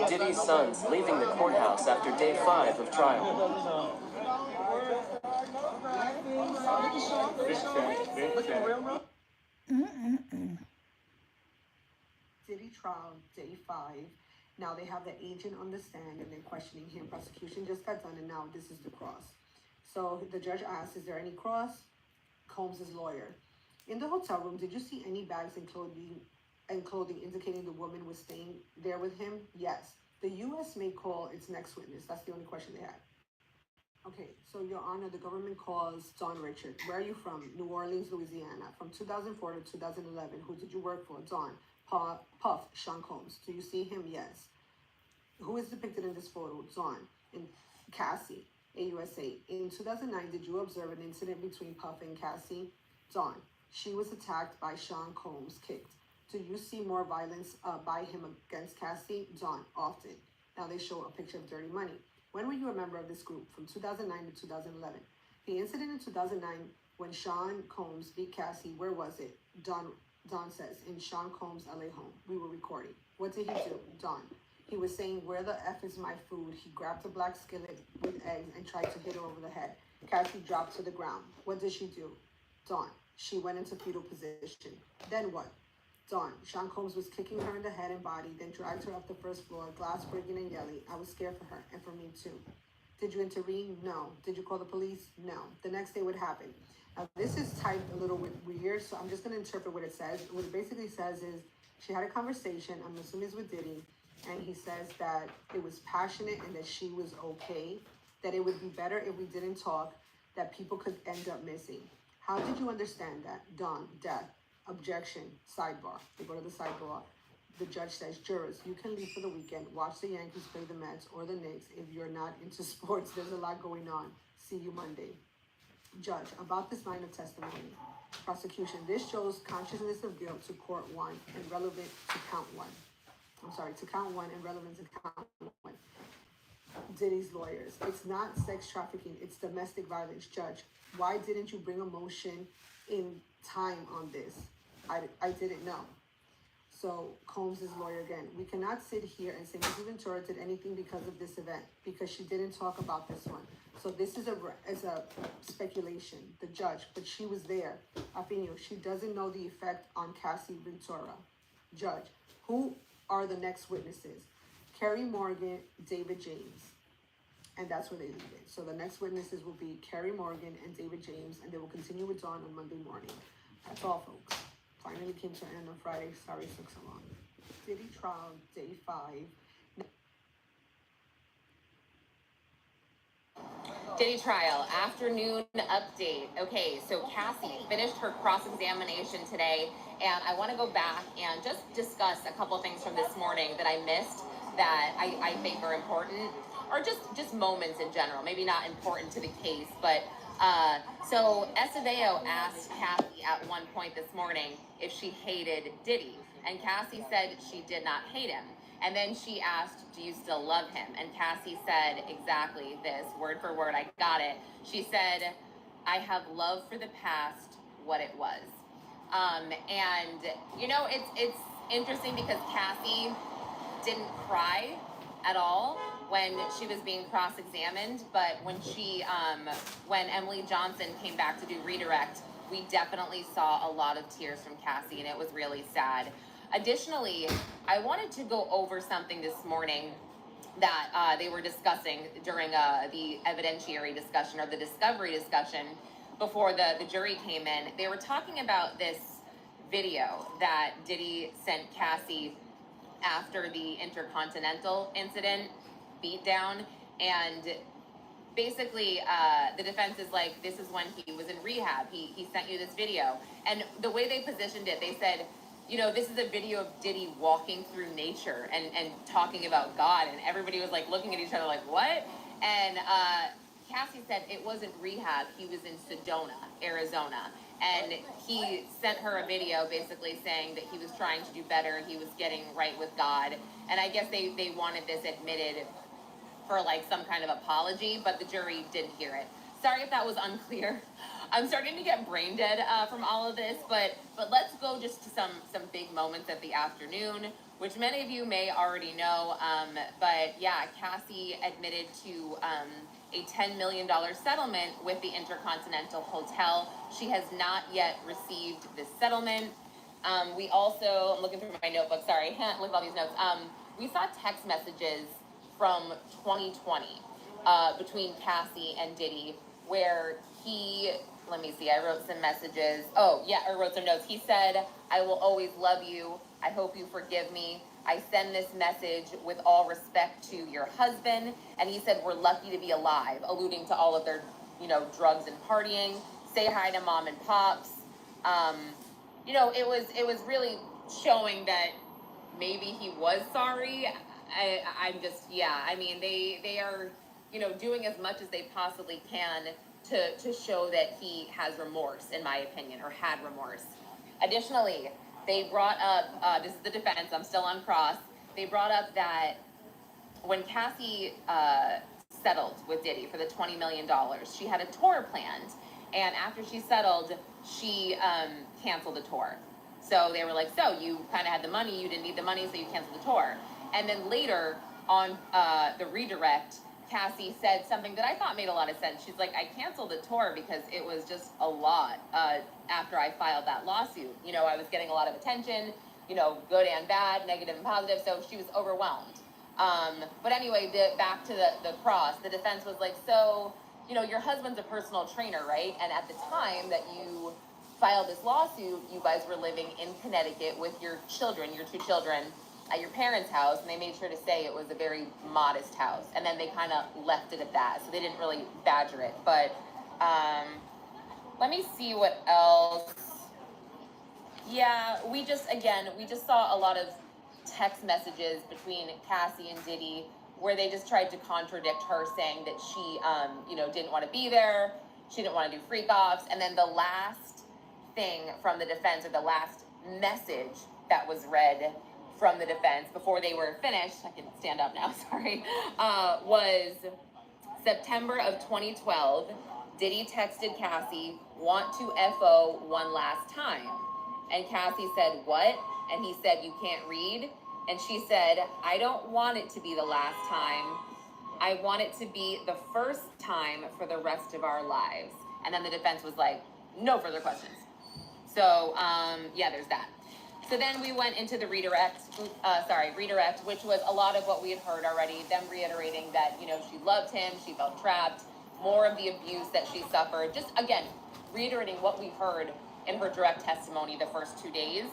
Speaker 10: Diddy's sons leaving the courthouse after day 5 of trial.
Speaker 11: Diddy trial, day 5. Now they have the agent on the stand and they're questioning him. Prosecution just got done and now this is the cross. So the judge asked, is there any cross? Combs' lawyer. In the hotel room, did you see any bags and clothing indicating the woman was staying there with him? Yes. The U.S. may call its next witness. That's the only question they had. Okay, so Your Honor, the government calls Dawn Richard. Where are you from? New Orleans, Louisiana. From 2004 to 2011. Who did you work for? Dawn. Puff, Sean Combs. Do you see him? Yes. Who is depicted in this photo? Dawn. And Cassie, AUSA. In 2009, did you observe an incident between Puff and Cassie? Dawn. She was attacked by Sean Combs, kicked. Do you see more violence by him against Cassie? Dawn. Often. Now they show a picture of Dirty Money. When were you a member of this group? From 2009 to 2011. The incident in 2009 when Sean Combs beat Cassie, where was it? Don says, in Sean Combs' LA home. We were recording. What did he do? Don. He was saying, where the F is my food? He grabbed a black skillet with eggs and tried to hit her over the head. Cassie dropped to the ground. What did she do? Dawn. She went into fetal position. Then what? Dawn. Sean Combs was kicking her in the head and body, then dragged her up the first floor, glass breaking and yelling. I was scared for her, and for me too. Did you intervene? No. Did you call the police? No. The next day, what happened? Now, this is typed a little bit weird, so I'm just going to interpret what it says. What it basically says is she had a conversation, I'm assuming it's with Diddy, and he says that it was passionate and that she was okay, that it would be better if we didn't talk, that people could end up missing. How did you understand that? Dawn, death. Objection, sidebar. They go to the sidebar. The judge says, jurors, you can leave for the weekend, watch the Yankees play the Mets or the Knicks. If you're not into sports, there's a lot going on. See you Monday. Judge, about this line of testimony. Prosecution, this shows consciousness of guilt to count one and relevant to count one. To count one and relevant to count one. Diddy's lawyers, it's not sex trafficking, it's domestic violence. Judge, why didn't you bring a motion in time on this? I didn't know. So Combs' lawyer again, we cannot sit here and say Mrs. Ventura did anything because of this event, because she didn't talk about this one. So this is a speculation. The judge, but she was there. Afino, she doesn't know the effect on Cassie Ventura. Judge, who are the next witnesses? Kerry Morgan, David James. And that's where they leave it. So the next witnesses will be Kerry Morgan and David James, and they will continue with Dawn on Monday morning. That's all, folks. Finally came to an end on Friday. Sorry it took so long. Diddy trial, day 5.
Speaker 1: Diddy trial, afternoon update. Okay, so Cassie finished her cross-examination today, and I want to go back and just discuss a couple things from this morning that I missed that I think are important, or just moments in general, maybe not important to the case, but so Acevedo asked Cassie at one point this morning if she hated Diddy, and Cassie said she did not hate him. And then she asked, do you still love him? And Cassie said exactly this, word for word, I got it. She said, I have love for the past, what it was. And, you know, it's interesting because Cassie didn't cry at all when she was being cross-examined, but when Emily Johnson came back to do redirect, we definitely saw a lot of tears from Cassie, and it was really sad. Additionally, I wanted to go over something this morning that they were discussing during the evidentiary discussion, or the discovery discussion, before the jury came in. They were talking about this video that Diddy sent Cassie after the Intercontinental incident beatdown, and basically the defense is like, this is when he was in rehab, he sent you this video. And the way they positioned it, they said, you know, this is a video of Diddy walking through nature and talking about God, and everybody was like looking at each other like, what? And Cassie said it wasn't rehab, he was in Sedona, Arizona, and he sent her a video basically saying that he was trying to do better, he was getting right with God, and I guess they wanted this admitted for like some kind of apology, but the jury didn't hear it. Sorry if that was unclear. I'm starting to get brain dead from all of this, but let's go just to some big moments of the afternoon, which many of you may already know. But yeah, Cassie admitted to a $10 million settlement with the Intercontinental Hotel. She has not yet received this settlement. We also, I'm looking through my notebook, sorry, look at all these notes. We saw text messages from 2020 between Cassie and Diddy, where he, let me see, I wrote some messages. Oh yeah, I wrote some notes. He said, I will always love you. I hope you forgive me. I send this message with all respect to your husband. And he said, we're lucky to be alive, alluding to all of their, you know, drugs and partying. Say hi to mom and pops. You know, it was really showing that maybe he was sorry. I'm just, yeah, I mean, they are, you know, doing as much as they possibly can to show that he has remorse, in my opinion, or had remorse. Additionally, they brought up, this is the defense, I'm still on cross, they brought up that when Cassie settled with Diddy for the $20 million, she had a tour planned. And after she settled, she canceled the tour. So they were like, so you kind of had the money, you didn't need the money, so you canceled the tour. And then later on the redirect, Cassie said something that I thought made a lot of sense. She's like, I canceled the tour because it was just a lot after I filed that lawsuit. You know, I was getting a lot of attention, you know, good and bad, negative and positive, so she was overwhelmed. But anyway, back to the cross, the defense was like, so, you know, your husband's a personal trainer, right? And at the time that you filed this lawsuit, you guys were living in Connecticut with your children, your 2 children, at your parents' house, and they made sure to say it was a very modest house. And then they kind of left it at that, so they didn't really badger it. But let me see what else. Yeah, we just saw a lot of text messages between Cassie and Diddy where they just tried to contradict her, saying that she, you know, didn't want to be there, she didn't want to do freak offs. And then the last thing from the defense, or the last message that was read from the defense before they were finished, I can stand up now, sorry, was September of 2012. Diddy texted Cassie, want to FO one last time. And Cassie said, what? And he said, you can't read? And she said, I don't want it to be the last time. I want it to be the first time for the rest of our lives. And then the defense was like, no further questions. So, yeah, there's that. So then we went into the redirect, which was a lot of what we had heard already, them reiterating that, you know, she loved him, she felt trapped, more of the abuse that she suffered. Just, again, reiterating what we heard in her direct testimony the first 2 days.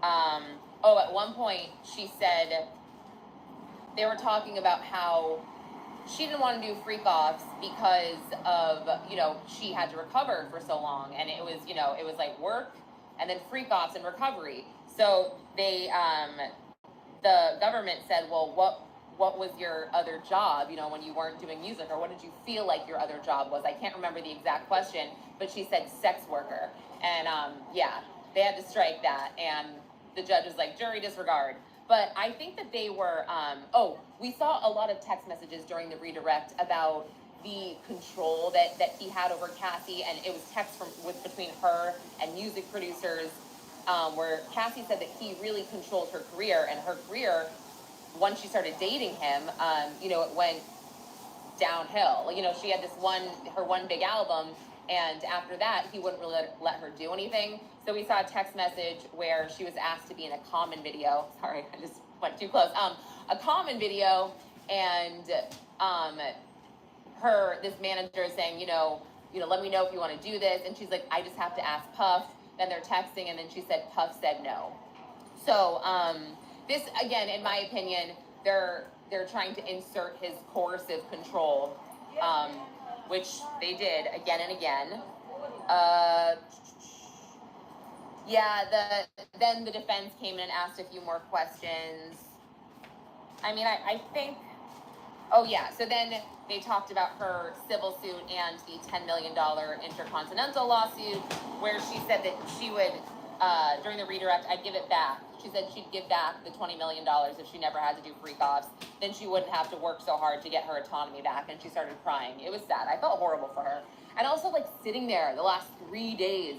Speaker 1: At one point, she said, they were talking about how she didn't want to do freak offs because of, you know, she had to recover for so long. And it was, you know, it was like work and then freak offs and recovery. So they, the government said, well, what was your other job, you know, when you weren't doing music, or what did you feel like your other job was? I can't remember the exact question, but she said sex worker. And yeah, they had to strike that. And the judge was like, jury disregard. But I think that they were, we saw a lot of text messages during the redirect about the control that he had over Cassie, and it was text between her and music producers, where Cassie said that he really controlled her career, and her career, once she started dating him, you know, it went downhill. You know, she had her one big album, and after that, he wouldn't really let her do anything. So we saw a text message where she was asked to be in a Common video. Sorry, I just went too close. A Common video, and this manager is saying, you know, let me know if you want to do this. And she's like, I just have to ask Puff. Then they're texting, and then she said Puff said no. So this, again, in my opinion, they're trying to insert his coercive control, which they did again and again. Then the defense came in and asked a few more questions. I mean, I think, so then they talked about her civil suit and the $10 million intercontinental lawsuit, where she said that she would, during the redirect, I'd give it back. She said she'd give back the $20 million if she never had to do freak offs. Then she wouldn't have to work so hard to get her autonomy back, and she started crying. It was sad. I felt horrible for her. And also, like, sitting there the last 3 days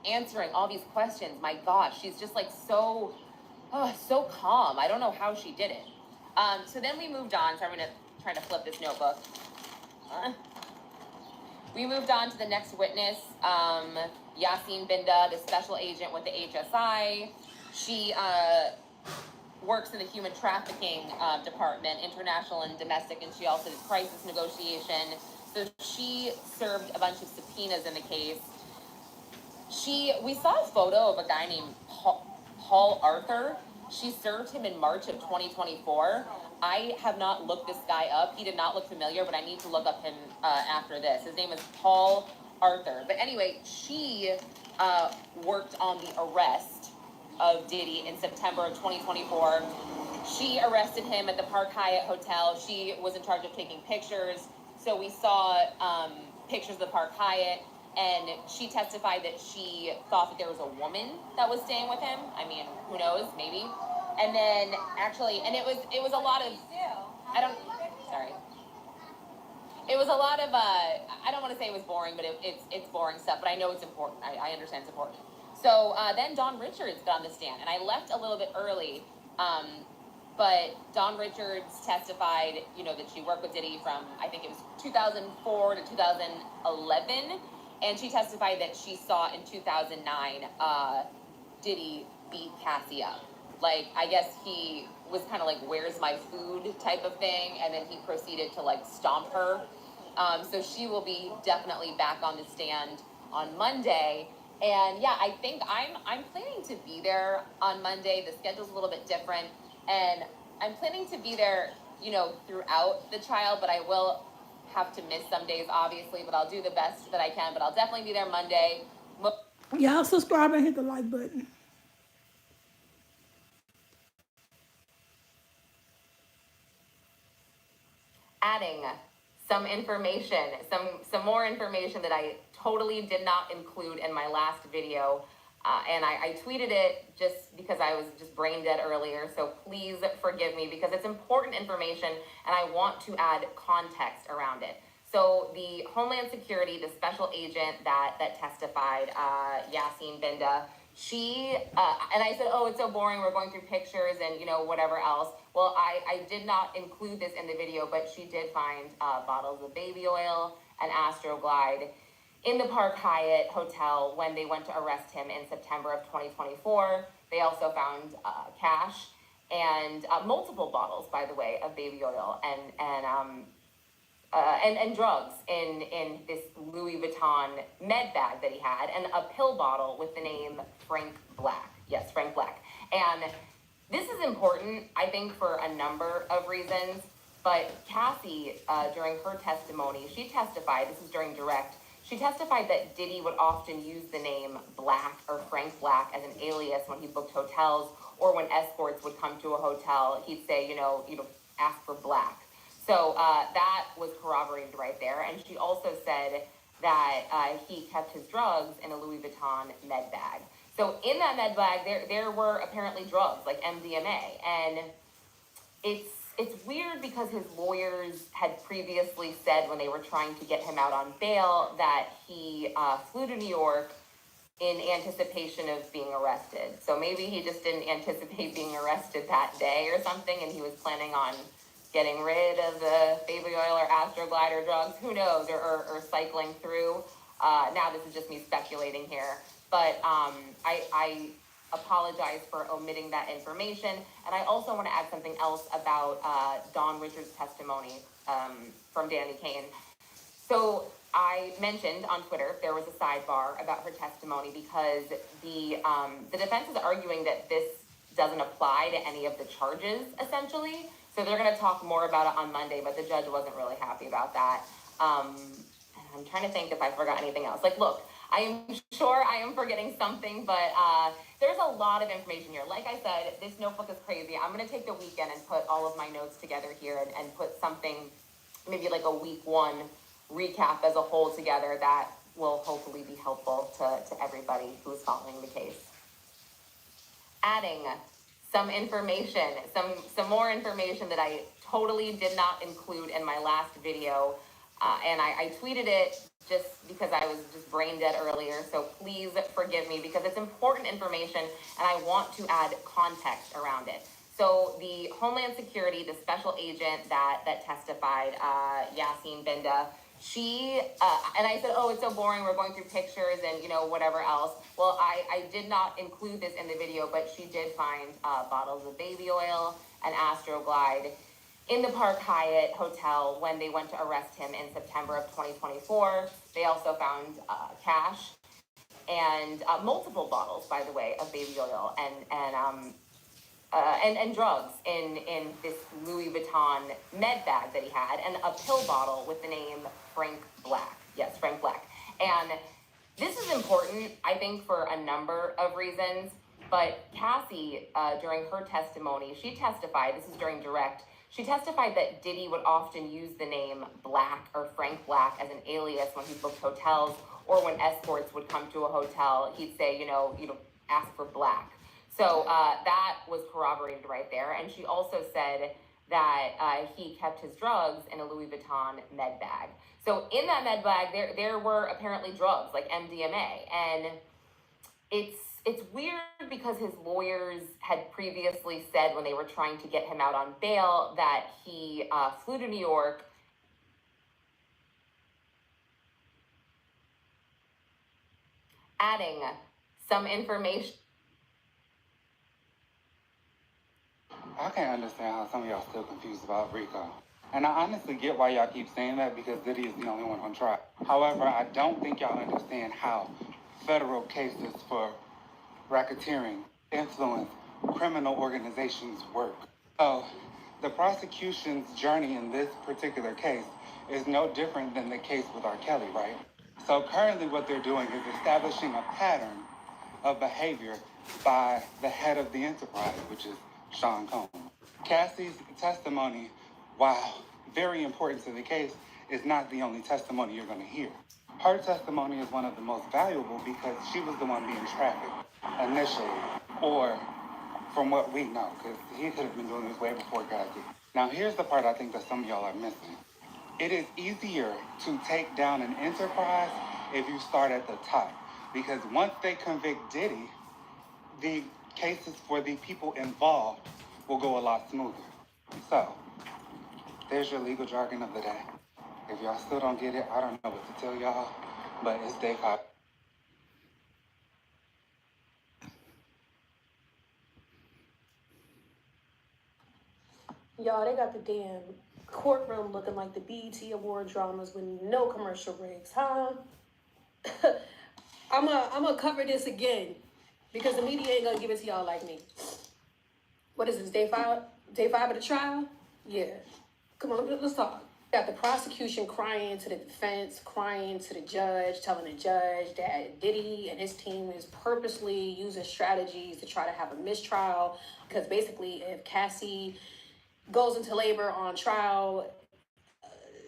Speaker 1: answering all these questions. My gosh, she's just like so calm. I don't know how she did it. So then we moved on. So I'm going to try to flip this notebook. We moved on to the next witness, Yasin Binda, the special agent with the HSI. She works in the human trafficking department, international and domestic, and she also did crisis negotiation. So she served a bunch of subpoenas in the case. We saw a photo of a guy named Paul Arthur. She served him in March of 2024. I have not looked this guy up. He did not look familiar, but I need to look up him after this. His name is Paul Arthur. But anyway, she worked on the arrest of Diddy in September of 2024. She arrested him at the Park Hyatt Hotel. She was in charge of taking pictures. So we saw pictures of the Park Hyatt. And she testified that she thought that there was a woman that was staying with him. I mean, who knows, maybe. And then actually, and it was a lot of, I don't, sorry. It was a lot of, I don't want to say it was boring, but it's boring stuff, but I know it's important. I understand it's important. So then Dawn Richards got on the stand, and I left a little bit early, but Dawn Richards testified, that she worked with Diddy from, I think it was 2004 to 2011, and she testified that she saw in 2009 Diddy beat Cassie up. Like, I guess he was kind of like, where's my food type of thing, and then he proceeded to like stomp her. So she will be definitely back on the stand on Monday. And yeah, I think I'm planning to be there on Monday. The schedule's a little bit different, and I'm planning to be there, throughout the trial, but I will have to miss some days, obviously, but I'll do the best that I can. But I'll definitely be there Monday.
Speaker 3: Y'all subscribe and hit the like button.
Speaker 1: Adding some information, some more information that I totally did not include in my last video. And I tweeted it just because I was just brain dead earlier. So please forgive me, because it's important information and I want to add context around it. So the Homeland Security, the special agent that testified, Yassine Binda, she, and I said, oh, it's so boring, we're going through pictures and, whatever else. Well, I did not include this in the video, but she did find bottles of baby oil and Astroglide in the Park Hyatt Hotel when they went to arrest him in September of 2024. They also found cash and multiple bottles, by the way, of baby oil and drugs in this Louis Vuitton med bag that he had, and a pill bottle with the name Frank Black. Yes, Frank Black. And this is important, I think, for a number of reasons. But Cassie, during her testimony, she testified, this is during direct, she testified that Diddy would often use the name Black or Frank Black as an alias when he booked hotels, or when escorts would come to a hotel, he'd say, ask for Black. So that was corroborated right there. And she also said that he kept his drugs in a Louis Vuitton med bag. So in that med bag, there were apparently drugs like MDMA. And it's weird because his lawyers had previously said, when they were trying to get him out on bail, that he flew to New York in anticipation of being arrested. So maybe he just didn't anticipate being arrested that day or something, and he was planning on getting rid of the baby oil or Astroglide or drugs, who knows, or cycling through. Now this is just me speculating here, but I apologize for omitting that information. And I also want to add something else about Dawn Richards' testimony from Danny Kane. So I mentioned on Twitter there was a sidebar about her testimony because the defense is arguing that this doesn't apply to any of the charges, essentially. So they're going to talk more about it on Monday, but the judge wasn't really happy about that. And I'm trying to think if I forgot anything else. Like, look, I am sure I am forgetting something, but there's a lot of information here. Like I said, this notebook is crazy. I'm going to take the weekend and put all of my notes together here and put something, maybe like a week one recap as a whole together that will hopefully be helpful to everybody who's following the case. Adding some information, some more information that I totally did not include in my last video. And I tweeted it just because I was just brain dead earlier. So please forgive me, because it's important information and I want to add context around it. So the Homeland Security, the special agent that testified, Yassine Binda, she, and I said, oh, it's so boring, we're going through pictures and, whatever else. Well, I did not include this in the video, but she did find bottles of baby oil and Astroglide in the Park Hyatt Hotel when they went to arrest him in September of 2024. They also found cash and multiple bottles, by the way, of baby oil and drugs in this Louis Vuitton med bag that he had, and a pill bottle with the name Frank Black. Yes, Frank Black. And this is important, I think, for a number of reasons. But Cassie, during her testimony, she testified, this is during direct, she testified that Diddy would often use the name Black or Frank Black as an alias when he booked hotels, or when escorts would come to a hotel, he'd say, ask for Black. So that was corroborated right there. And she also said that he kept his drugs in a Louis Vuitton med bag. So in that med bag, there were apparently drugs like MDMA, and it's weird because his lawyers had previously said when they were trying to get him out on bail that he flew to New York, adding some information.
Speaker 5: I can't understand how some of y'all still confused about Rico. And I honestly get why y'all keep saying that because Diddy is the only one on trial. However, I don't think y'all understand how federal cases for racketeering, influence, criminal organizations work. So, the prosecution's journey in this particular case is no different than the case with R. Kelly, right? So currently what they're doing is establishing a pattern of behavior by the head of the enterprise, which is Sean Combs. Cassie's testimony, while very important to the case, is not the only testimony you're going to hear. Her testimony is one of the most valuable because she was the one being trafficked initially, or from what we know, because he could have been doing this way before Cassie. Now here's the part I think that some of y'all are missing. It is easier to take down an enterprise if you start at the top, because once they convict Diddy, the cases for the people involved will go a lot smoother. So, there's your legal jargon of the day. If y'all still don't get it, I don't know what to tell y'all, but it's day 5.
Speaker 12: Y'all, they got the damn courtroom looking like the BET Award dramas with no commercial breaks, huh? I'm gonna cover this again because the media ain't gonna give it to y'all like me. What is this, day 5? Day 5 of the trial? Yeah. Come on, let's talk. Got the prosecution crying to the defense, crying to the judge, telling the judge that Diddy and his team is purposely using strategies to try to have a mistrial because basically if Cassie goes into labor on trial,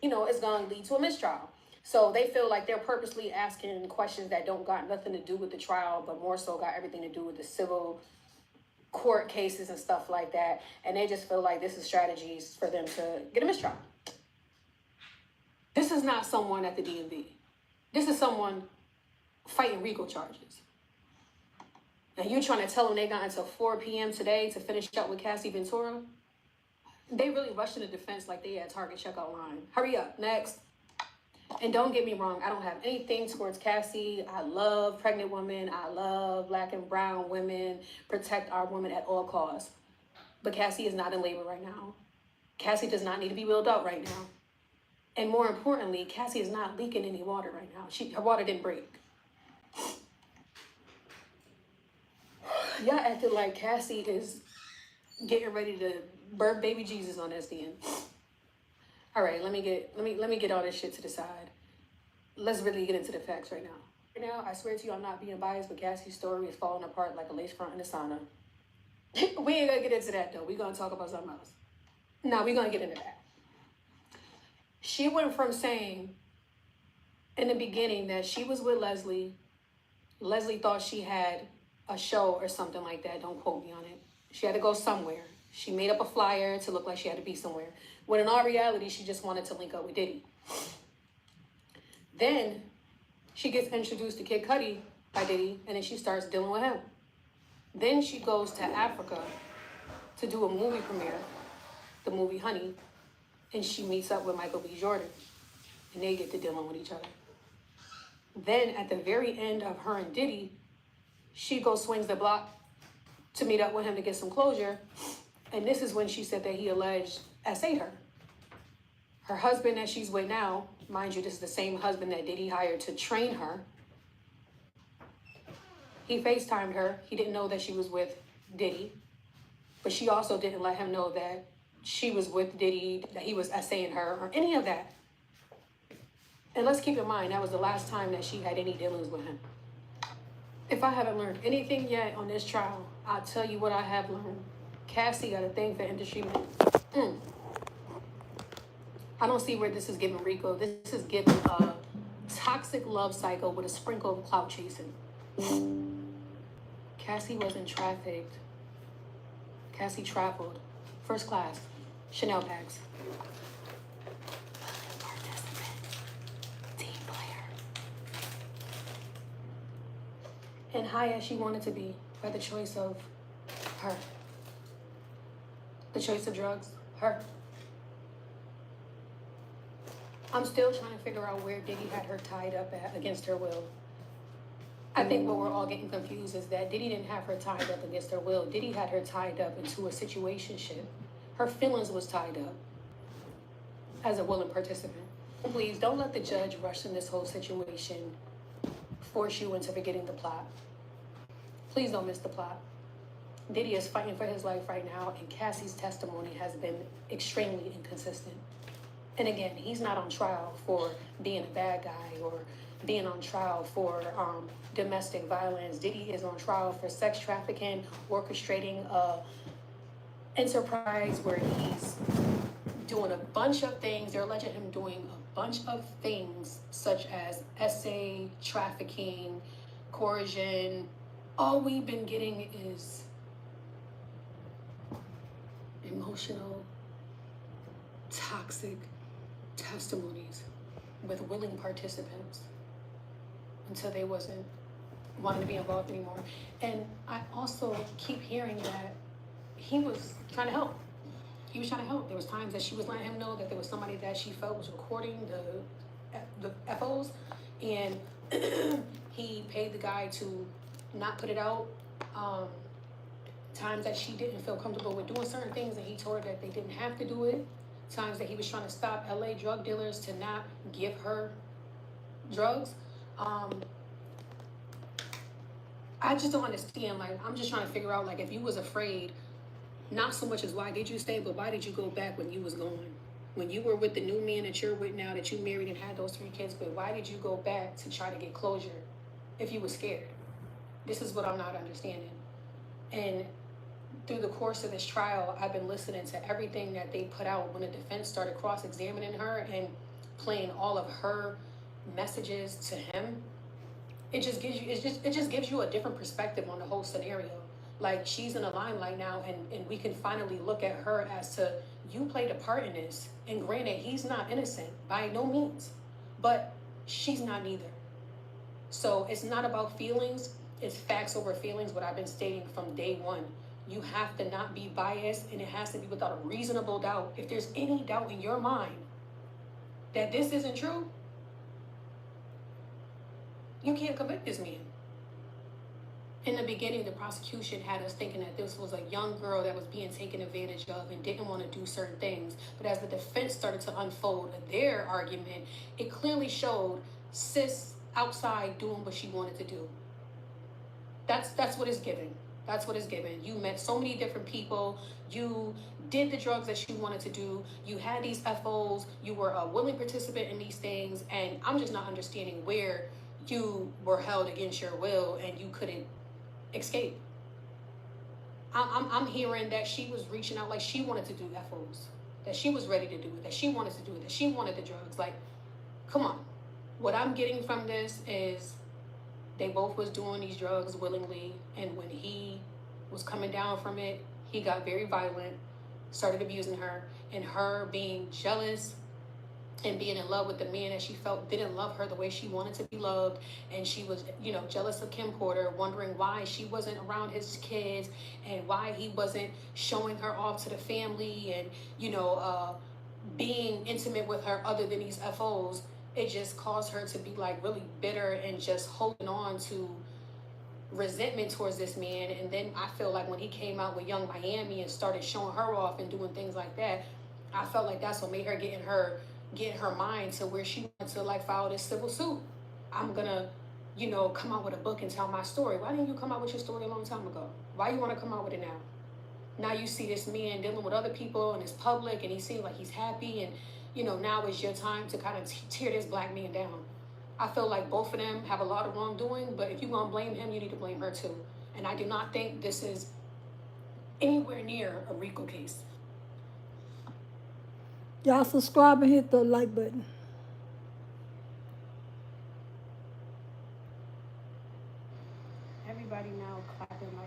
Speaker 12: it's going to lead to a mistrial. So they feel like they're purposely asking questions that don't got nothing to do with the trial, but more so got everything to do with the civil court cases and stuff like that. And they just feel like this is strategies for them to get a mistrial. This is not someone at the DMV. This is someone fighting RICO charges. And you trying to tell them they got until 4 p.m. today to finish up with Cassie Ventura? They really rushed in the defense like they had Target checkout line. Hurry up, next. And don't get me wrong, I don't have anything towards Cassie. I love pregnant women. I love black and brown women. Protect our women at all costs. But Cassie is not in labor right now. Cassie does not need to be wheeled out right now. And more importantly, Cassie is not leaking any water right now. Her water didn't break. Y'all acting like Cassie is getting ready to birth baby Jesus on SDN. All right, let me get all this shit to the side. Let's really get into the facts right now. Right now, I swear to you, I'm not being biased, but Cassie's story is falling apart like a lace front in the sauna. We ain't gonna get into that though. We're gonna talk about something else. No, we're gonna get into that. She went from saying in the beginning that she was with Leslie. Leslie thought she had a show or something like that. Don't quote me on it. She had to go somewhere. She made up a flyer to look like she had to be somewhere. When in all reality, she just wanted to link up with Diddy. Then she gets introduced to Kid Cudi by Diddy, and then she starts dealing with him. Then she goes to Africa to do a movie premiere, the movie Honey, and she meets up with Michael B. Jordan, and they get to dealing with each other. Then at the very end of her and Diddy, she goes swings the block to meet up with him to get some closure, and this is when she said that he alleged SA'd her. Her husband that she's with now, mind you, this is the same husband that Diddy hired to train her. He FaceTimed her. He didn't know that she was with Diddy, but she also didn't let him know that she was with Diddy, that he was SA'ing her, or any of that. And let's keep in mind, that was the last time that she had any dealings with him. If I haven't learned anything yet on this trial, I'll tell you what I have learned. Cassie got a thing for industry men. I don't see where this is giving Rico. This is giving a toxic love cycle with a sprinkle of clout chasing. Cassie wasn't trafficked. Cassie traveled. First class. Chanel bags. Participant. Team player. And high as she wanted to be by the choice of her. The choice of drugs, her. I'm still trying to figure out where Diddy had her tied up at against her will. I think what we're all getting confused is that Diddy didn't have her tied up against her will. Diddy had her tied up into a situationship. Her feelings was tied up as a willing participant. Please don't let the judge rush in this whole situation, force you into forgetting the plot. Please don't miss the plot. Diddy is fighting for his life right now, and Cassie's testimony has been extremely inconsistent. And again, he's not on trial for being a bad guy or being on trial for domestic violence. Diddy is on trial for sex trafficking, orchestrating a enterprise where he's doing a bunch of things. They're alleging him doing a bunch of things such as SA, trafficking, coercion. All we've been getting is emotional, toxic testimonies with willing participants until they wasn't wanting to be involved anymore. And I also keep hearing that he was trying to help. He was trying to help. There was times that she was letting him know that there was somebody that she felt was recording the FOs, and he paid the guy to not put it out. Times that she didn't feel comfortable with doing certain things, and he told her that they didn't have to do it. Times that he was trying to stop LA drug dealers to not give her drugs. I just don't understand. Like, I'm just trying to figure out, like, if you was afraid, not so much as why did you stay, but why did you go back when you was gone? When you were with the new man that you're with now, that you married and had those 3 kids, but why did you go back to try to get closure if you were scared? This is what I'm not understanding. And through the course of this trial, I've been listening to everything that they put out when the defense started cross-examining her and playing all of her messages to him. It just gives you a different perspective on the whole scenario. Like, she's in the limelight now, and we can finally look at her as to, you played a part in this. And granted, he's not innocent by no means, but she's not neither. So it's not about feelings, it's facts over feelings, what I've been stating from day one. You have to not be biased, and it has to be without a reasonable doubt. If there's any doubt in your mind that this isn't true, you can't convict this man. In the beginning, the prosecution had us thinking that this was a young girl that was being taken advantage of and didn't want to do certain things. But as the defense started to unfold their argument, it clearly showed sis outside doing what she wanted to do. That's what it's given. That's what it's given. You met so many different people. You did the drugs that you wanted to do. You had these FOs. You were a willing participant in these things. And I'm just not understanding where you were held against your will and you couldn't escape. I'm hearing that she was reaching out like she wanted to do FOs, that she was ready to do it, that she wanted to do it, that she wanted the drugs. Like, come on. What I'm getting from this is they both was doing these drugs willingly, and when he was coming down from it, he got very violent, started abusing her, and her being jealous and being in love with the man that she felt didn't love her the way she wanted to be loved. And she was, jealous of Kim Porter, wondering why she wasn't around his kids and why he wasn't showing her off to the family and, being intimate with her other than these FOs. It just caused her to be like really bitter and just holding on to resentment towards this man. And then I feel like when he came out with Young Miami and started showing her off and doing things like that, I felt like that's what made her get in her mind to where she wanted to like file this civil suit. I'm gonna, come out with a book and tell my story. Why didn't you come out with your story a long time ago? Why you want to come out with it now? Now you see this man dealing with other people and it's public and he seems like he's happy and now is your time to kind of tear this black man down. I feel like both of them have a lot of wrongdoing, but if you're gonna blame him, you need to blame her too. And I do not think this is anywhere near a RICO case.
Speaker 3: Y'all subscribe and hit the like button.
Speaker 12: Everybody now clapping like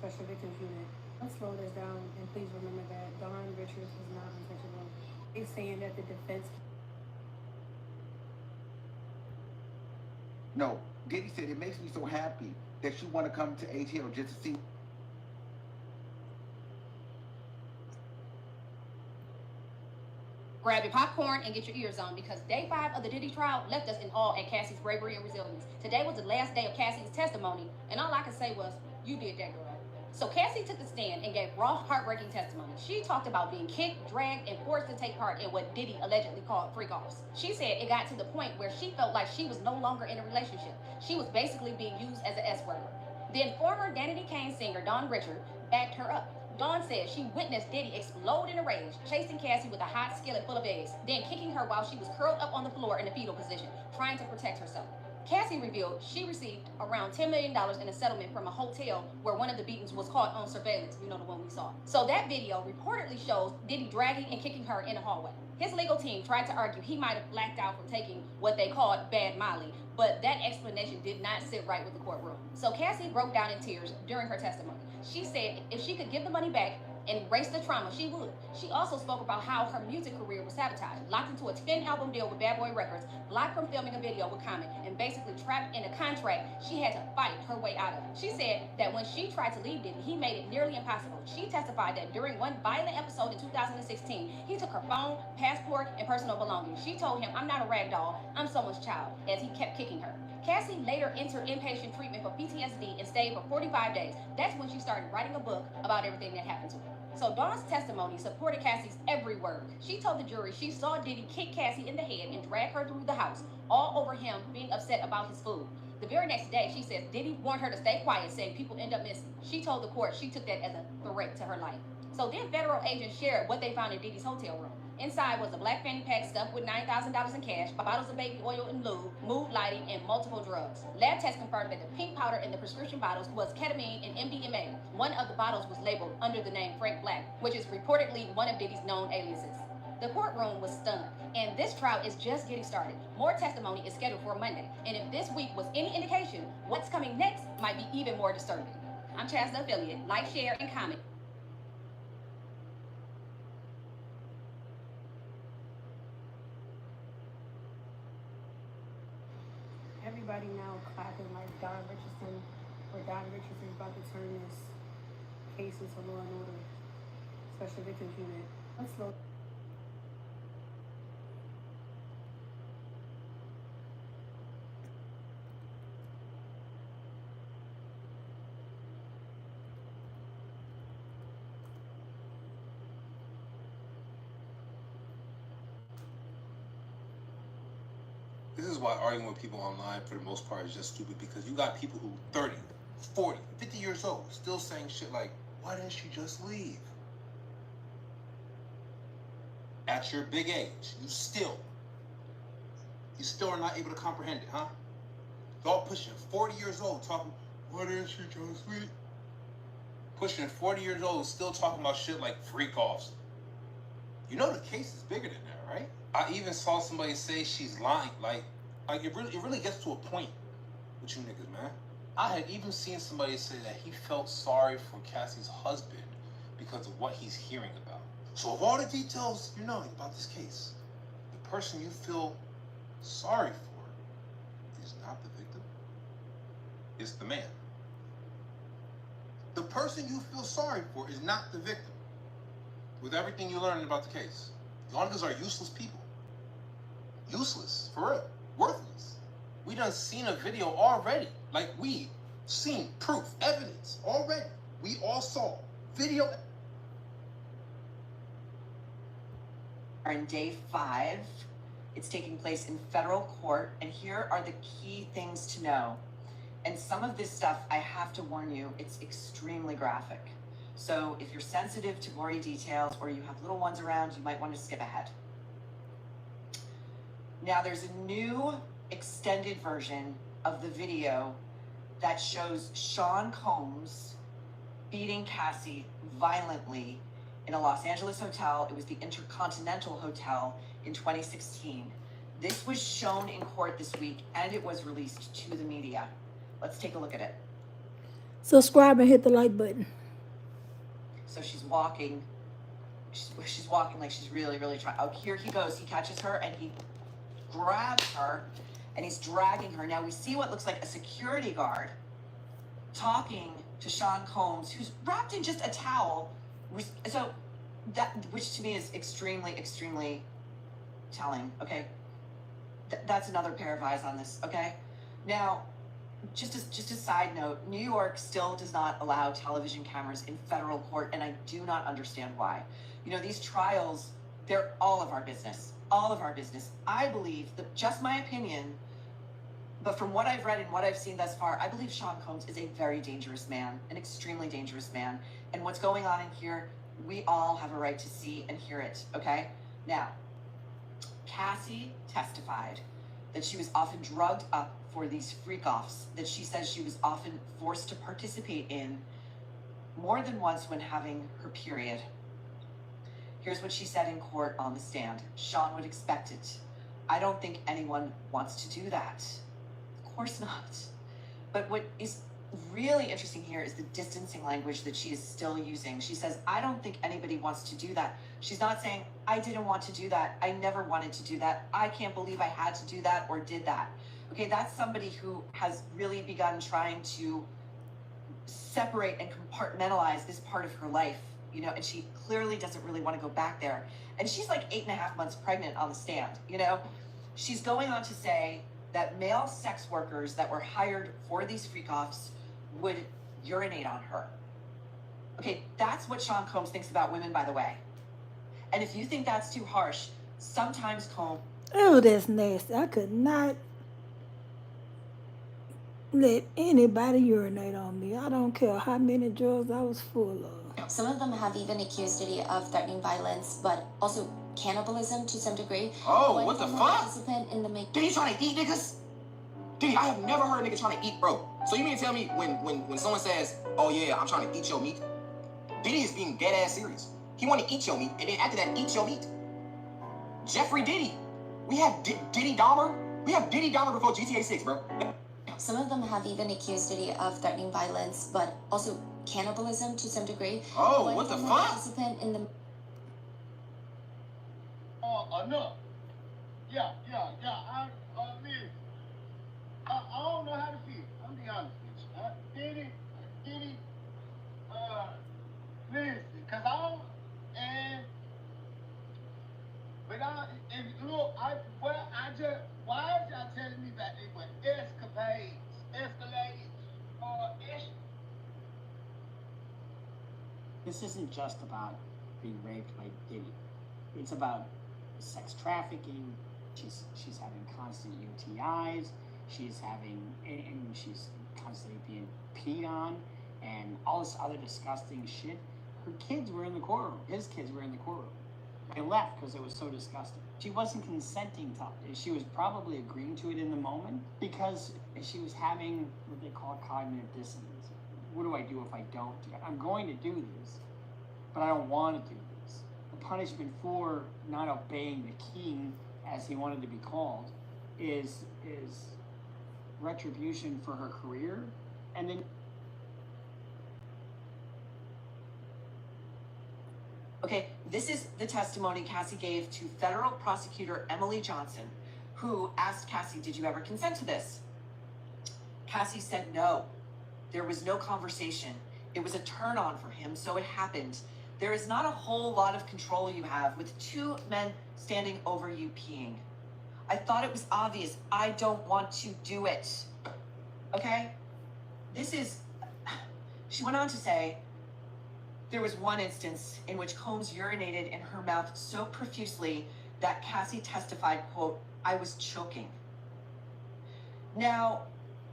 Speaker 12: Special Victims Unit. Let's slow this down and please remember that Don Richards was not untouchable. He's saying that the defense.
Speaker 6: No, Diddy said it makes me so happy that you want to come to ATL just to see.
Speaker 13: Grab your popcorn and get your ears on because day 5 of the Diddy trial left us in awe at Cassie's bravery and resilience. Today was the last day of Cassie's testimony, and all I can say was, you did that, girl. So Cassie took the stand and gave raw, heartbreaking testimony. She talked about being kicked, dragged, and forced to take part in what Diddy allegedly called freak-offs. She said it got to the point where she felt like she was no longer in a relationship. She was basically being used as an escort. Then former Danity Kane singer Don Richard backed her up. Dawn said she witnessed Diddy explode in a rage, chasing Cassie with a hot skillet full of eggs, then kicking her while she was curled up on the floor in a fetal position, trying to protect herself. Cassie revealed she received around $10 million in a settlement from a hotel where one of the beatings was caught on surveillance, you know, the one we saw. So that video reportedly shows Diddy dragging and kicking her in a hallway. His legal team tried to argue he might have blacked out from taking what they called bad Molly, but that explanation did not sit right with the courtroom. So Cassie broke down in tears during her testimony. She said if she could give the money back and erase the trauma, she would. She also spoke about how her music career was sabotaged, locked into a 10-album deal with Bad Boy Records, blocked from filming a video with Common, and basically trapped in a contract she had to fight her way out of. She said that when she tried to leave Diddy, he made it nearly impossible. She testified that during one violent episode in 2016, he took her phone, passport, and personal belongings. She told him, "I'm not a rag doll, I'm someone's child," as he kept kicking her. Cassie later entered inpatient treatment for PTSD and stayed for 45 days. That's when she started writing a book about everything that happened to her. So Dawn's testimony supported Cassie's every word. She told the jury she saw Diddy kick Cassie in the head and drag her through the house, all over him being upset about his food. The very next day, she said Diddy warned her to stay quiet, saying people end up missing. She told the court she took that as a threat to her life. So then federal agents shared what they found in Diddy's hotel room. Inside was a black fanny pack stuffed with $9,000 in cash, bottles of baby oil and lube, mood lighting, and multiple drugs. Lab tests confirmed that the pink powder in the prescription bottles was ketamine and MDMA. One of the bottles was labeled under the name Frank Black, which is reportedly one of Diddy's known aliases. The courtroom was stunned, and this trial is just getting started. More testimony is scheduled for Monday, and if this week was any indication, what's coming next might be even more disturbing. I'm Chaz the Affiliate. Like, share, and comment.
Speaker 12: Everybody now clapping like Don Richardson is about to turn this case into Law and Order. Special Victims Unit. Let's slow.
Speaker 14: This is why arguing with people online for the most part is just stupid, because you got people who 30, 40, 50 years old still saying shit like, why didn't she just leave? At your big age, you still are not able to comprehend it, huh? Y'all pushing 40 years old talking, why didn't she just leave? Pushing 40 years old still talking about shit like freak-offs. You know the case is bigger than that, right? I even saw somebody say she's lying. Like it really gets to a point with you niggas, man. I had even seen somebody say that he felt sorry for Cassie's husband because of what he's hearing about. So of all the details you know about this case, the person you feel sorry for is not the victim. It's the man. The person you feel sorry for is not the victim. With everything you learned about the case, y'all niggas are useless people. Useless, for real. Worthless. We done seen a video already. Like, we seen proof, evidence already. We all saw video.
Speaker 15: In day 5, it's taking place in federal court, and here are the key things to know. And some of this stuff, I have to warn you, it's extremely graphic. So if you're sensitive to gory details or you have little ones around, you might want to skip ahead. Now there's a new extended version of the video that shows Sean Combs beating Cassie violently in a Los Angeles hotel. It was the Intercontinental Hotel in 2016. This was shown in court this week and it was released to the media. Let's take a look at it.
Speaker 3: Subscribe and hit the like button.
Speaker 15: So she's walking. She's walking like she's really, really trying. Oh, here he goes. He catches her and he grabs her and he's dragging her. Now we see what looks like a security guard talking to Sean Combs, who's wrapped in just a towel. So that, which to me is extremely, extremely telling. Okay, that's another pair of eyes on this. Okay, now just a side note, New York still does not allow television cameras in federal court, and I do not understand why. You know, these trials, they're all of our business. All of our business. I believe that, just my opinion, but from what I've read and what I've seen thus far, I believe Sean Combs is a very dangerous man, an extremely dangerous man. And what's going on in here, we all have a right to see and hear it, okay? Now, Cassie testified that she was often drugged up for these freak-offs, that she says she was often forced to participate in more than once when having her period. Here's what she said in court on the stand. Sean would expect it. I don't think anyone wants to do that. Of course not. But what is really interesting here is the distancing language that she is still using. She says, I don't think anybody wants to do that. She's not saying, I didn't want to do that. I never wanted to do that. I can't believe I had to do that or did that. Okay, that's somebody who has really begun trying to separate and compartmentalize this part of her life, you know, and she clearly doesn't really want to go back there. And she's like 8.5 months pregnant on the stand, you know. She's going on to say that male sex workers that were hired for these freak-offs would urinate on her. Okay, that's what Sean Combs thinks about women, by the way. And if you think that's too harsh, sometimes Combs...
Speaker 3: Oh, that's nasty. I could not let anybody urinate on me. I don't care how many drugs I was full of.
Speaker 16: Some of them have even accused Diddy of threatening violence, but also cannibalism to some degree.
Speaker 6: Oh, what the fuck?
Speaker 16: Participant in the
Speaker 6: Diddy trying to eat niggas? Diddy, I have never heard a nigga trying to eat, bro. So you mean to tell me when someone says, oh yeah, I'm trying to eat your meat, Diddy is being dead ass serious. He want to eat your meat, and then after that, eat your meat. Jeffrey Diddy. We have Diddy Dahmer. We have Diddy Dahmer before GTA 6, bro.
Speaker 16: Some of them have even accused Diddy of threatening violence, but also cannibalism to some degree.
Speaker 6: Oh, what the fuck?
Speaker 16: Participant in the...
Speaker 17: Enough. Yeah. I don't know how to feel. I'm be honest with you. Diddy, listen, cause I don't, why is y'all telling me that they were escalades,
Speaker 18: This isn't just about being raped by Diddy. It's about sex trafficking. She's having constant UTIs. She's constantly being peed on, and all this other disgusting shit. Her kids were in the courtroom. His kids were in the courtroom. They left because it was so disgusting. She wasn't consenting to it. She was probably agreeing to it in the moment because she was having what they call cognitive dissonance. What do I do if I don't do it? I'm going to do this, but I don't want to do this. The punishment for not obeying the king, as he wanted to be called, is retribution for her career, and then.
Speaker 15: Okay, this is the testimony Cassie gave to federal prosecutor Emily Johnson, who asked Cassie, did you ever consent to this? Cassie said no. There was no conversation. It was a turn on for him, so it happened. There is not a whole lot of control you have with two men standing over you peeing. I thought it was obvious. I don't want to do it. Okay? She went on to say, there was one instance in which Combs urinated in her mouth so profusely that Cassie testified, quote, I was choking. Now,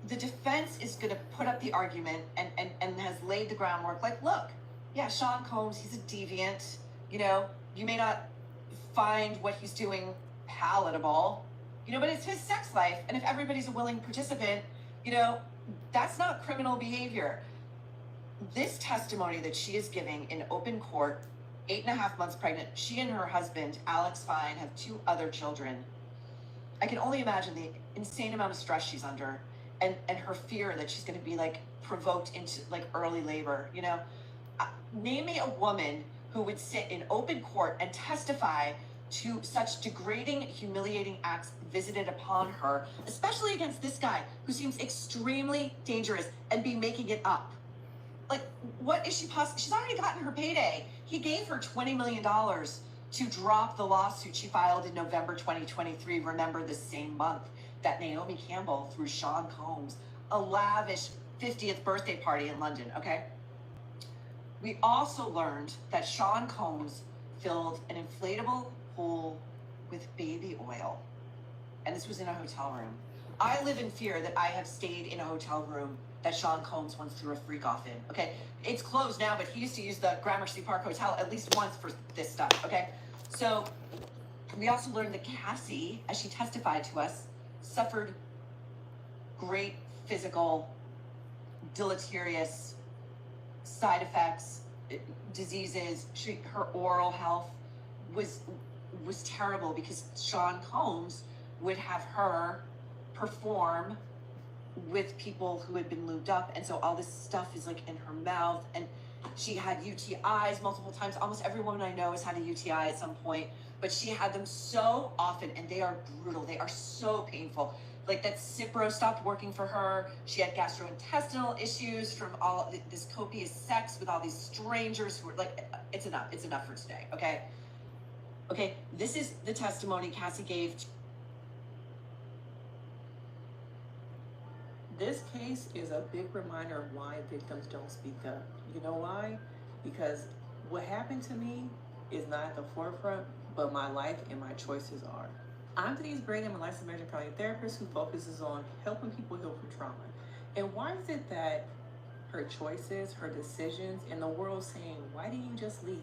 Speaker 15: the defense is going to put up the argument and has laid the groundwork like, look, yeah, Sean Combs, he's a deviant. You know, you may not find what he's doing palatable, you know, but it's his sex life. And if everybody's a willing participant, you know, that's not criminal behavior. This testimony that she is giving in open court, 8.5 months pregnant, she and her husband, Alex Fine, have 2 other children. I can only imagine the insane amount of stress she's under and her fear that she's going to be like provoked into like early labor. You know, name me a woman who would sit in open court and testify to such degrading, humiliating acts visited upon her, especially against this guy who seems extremely dangerous, and be making it up. Like, what is she possibly? She's already gotten her payday. He gave her $20 million to drop the lawsuit she filed in November 2023. Remember, the same month that Naomi Campbell threw Sean Combs a lavish 50th birthday party in London, okay? We also learned that Sean Combs filled an inflatable pool with baby oil. And this was in a hotel room. I live in fear that I have stayed in a hotel room that Sean Combs once threw a freak off in, okay? It's closed now, but he used to use the Gramercy Park Hotel at least once for this stuff, okay? So we also learned that Cassie, as she testified to us, suffered great physical, deleterious side effects, diseases. Her oral health was terrible because Sean Combs would have her perform with people who had been lubed up, and so all this stuff is like in her mouth, and she had UTIs multiple times. Almost every woman I know has had a UTI at some point, but she had them so often, and they are brutal. They are so painful. Like, that Cipro stopped working for her. She had gastrointestinal issues from all this copious sex with all these strangers who were like, it's enough. It's enough for today, okay? Okay, this is the testimony Cassie gave.
Speaker 8: This case is a big reminder of why victims don't speak up. You know why? Because what happened to me is not at the forefront, but my life and my choices are. I'm Denise Brady. I'm a licensed marriage and family therapist who focuses on helping people heal from trauma. And why is it that her choices, her decisions, and the world saying, why didn't you just leave?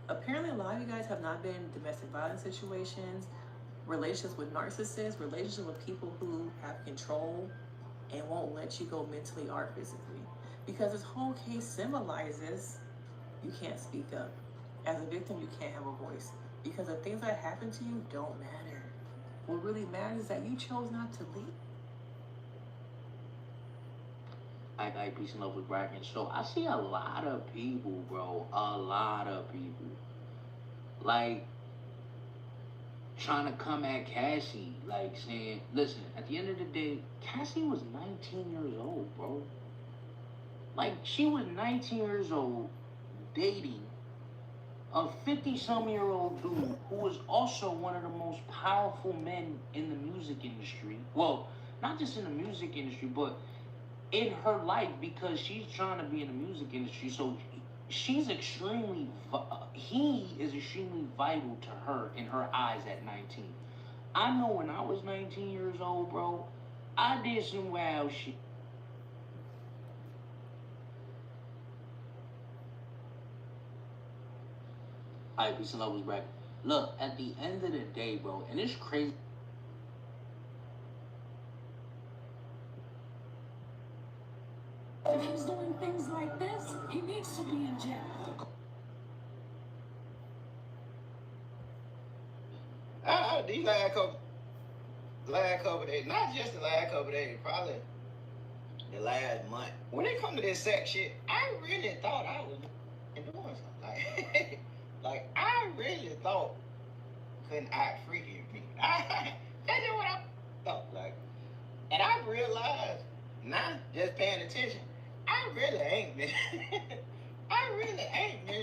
Speaker 8: Apparently, a lot of you guys have not been in domestic violence situations, relationships with narcissists, relationships with people who have control and won't let you go mentally or physically. Because this whole case symbolizes you can't speak up. As a victim, you can't have a voice. Because the things that happen to you don't matter. What really matters is that you chose not to leave.
Speaker 19: Like peace and love with Bracken. So I see a lot of people, bro. A lot of people. Like, trying to come at Cassie, like saying, listen, at the end of the day, Cassie was 19 years old, bro. Like, she was 19 years old, dating a 50-some-year-old dude who was also one of the most powerful men in the music industry. Well, not just in the music industry, but in her life, because she's trying to be in the music industry. So she's extremely, he is extremely vital to her in her eyes at 19. I know when I was 19 years old, bro, I did some wild shit. Alright, peace and love was back. Look, at the end of the day, bro, and it's crazy.
Speaker 20: If he's doing things like this, he needs to be in jail.
Speaker 21: These last couple days, not just the last couple days, probably the last month. When it come to this sex shit, I really thought I was doing something. Like I really thought couldn't act freaky with me. That's just what I thought. Like, and I realized now, just paying attention, I really ain't been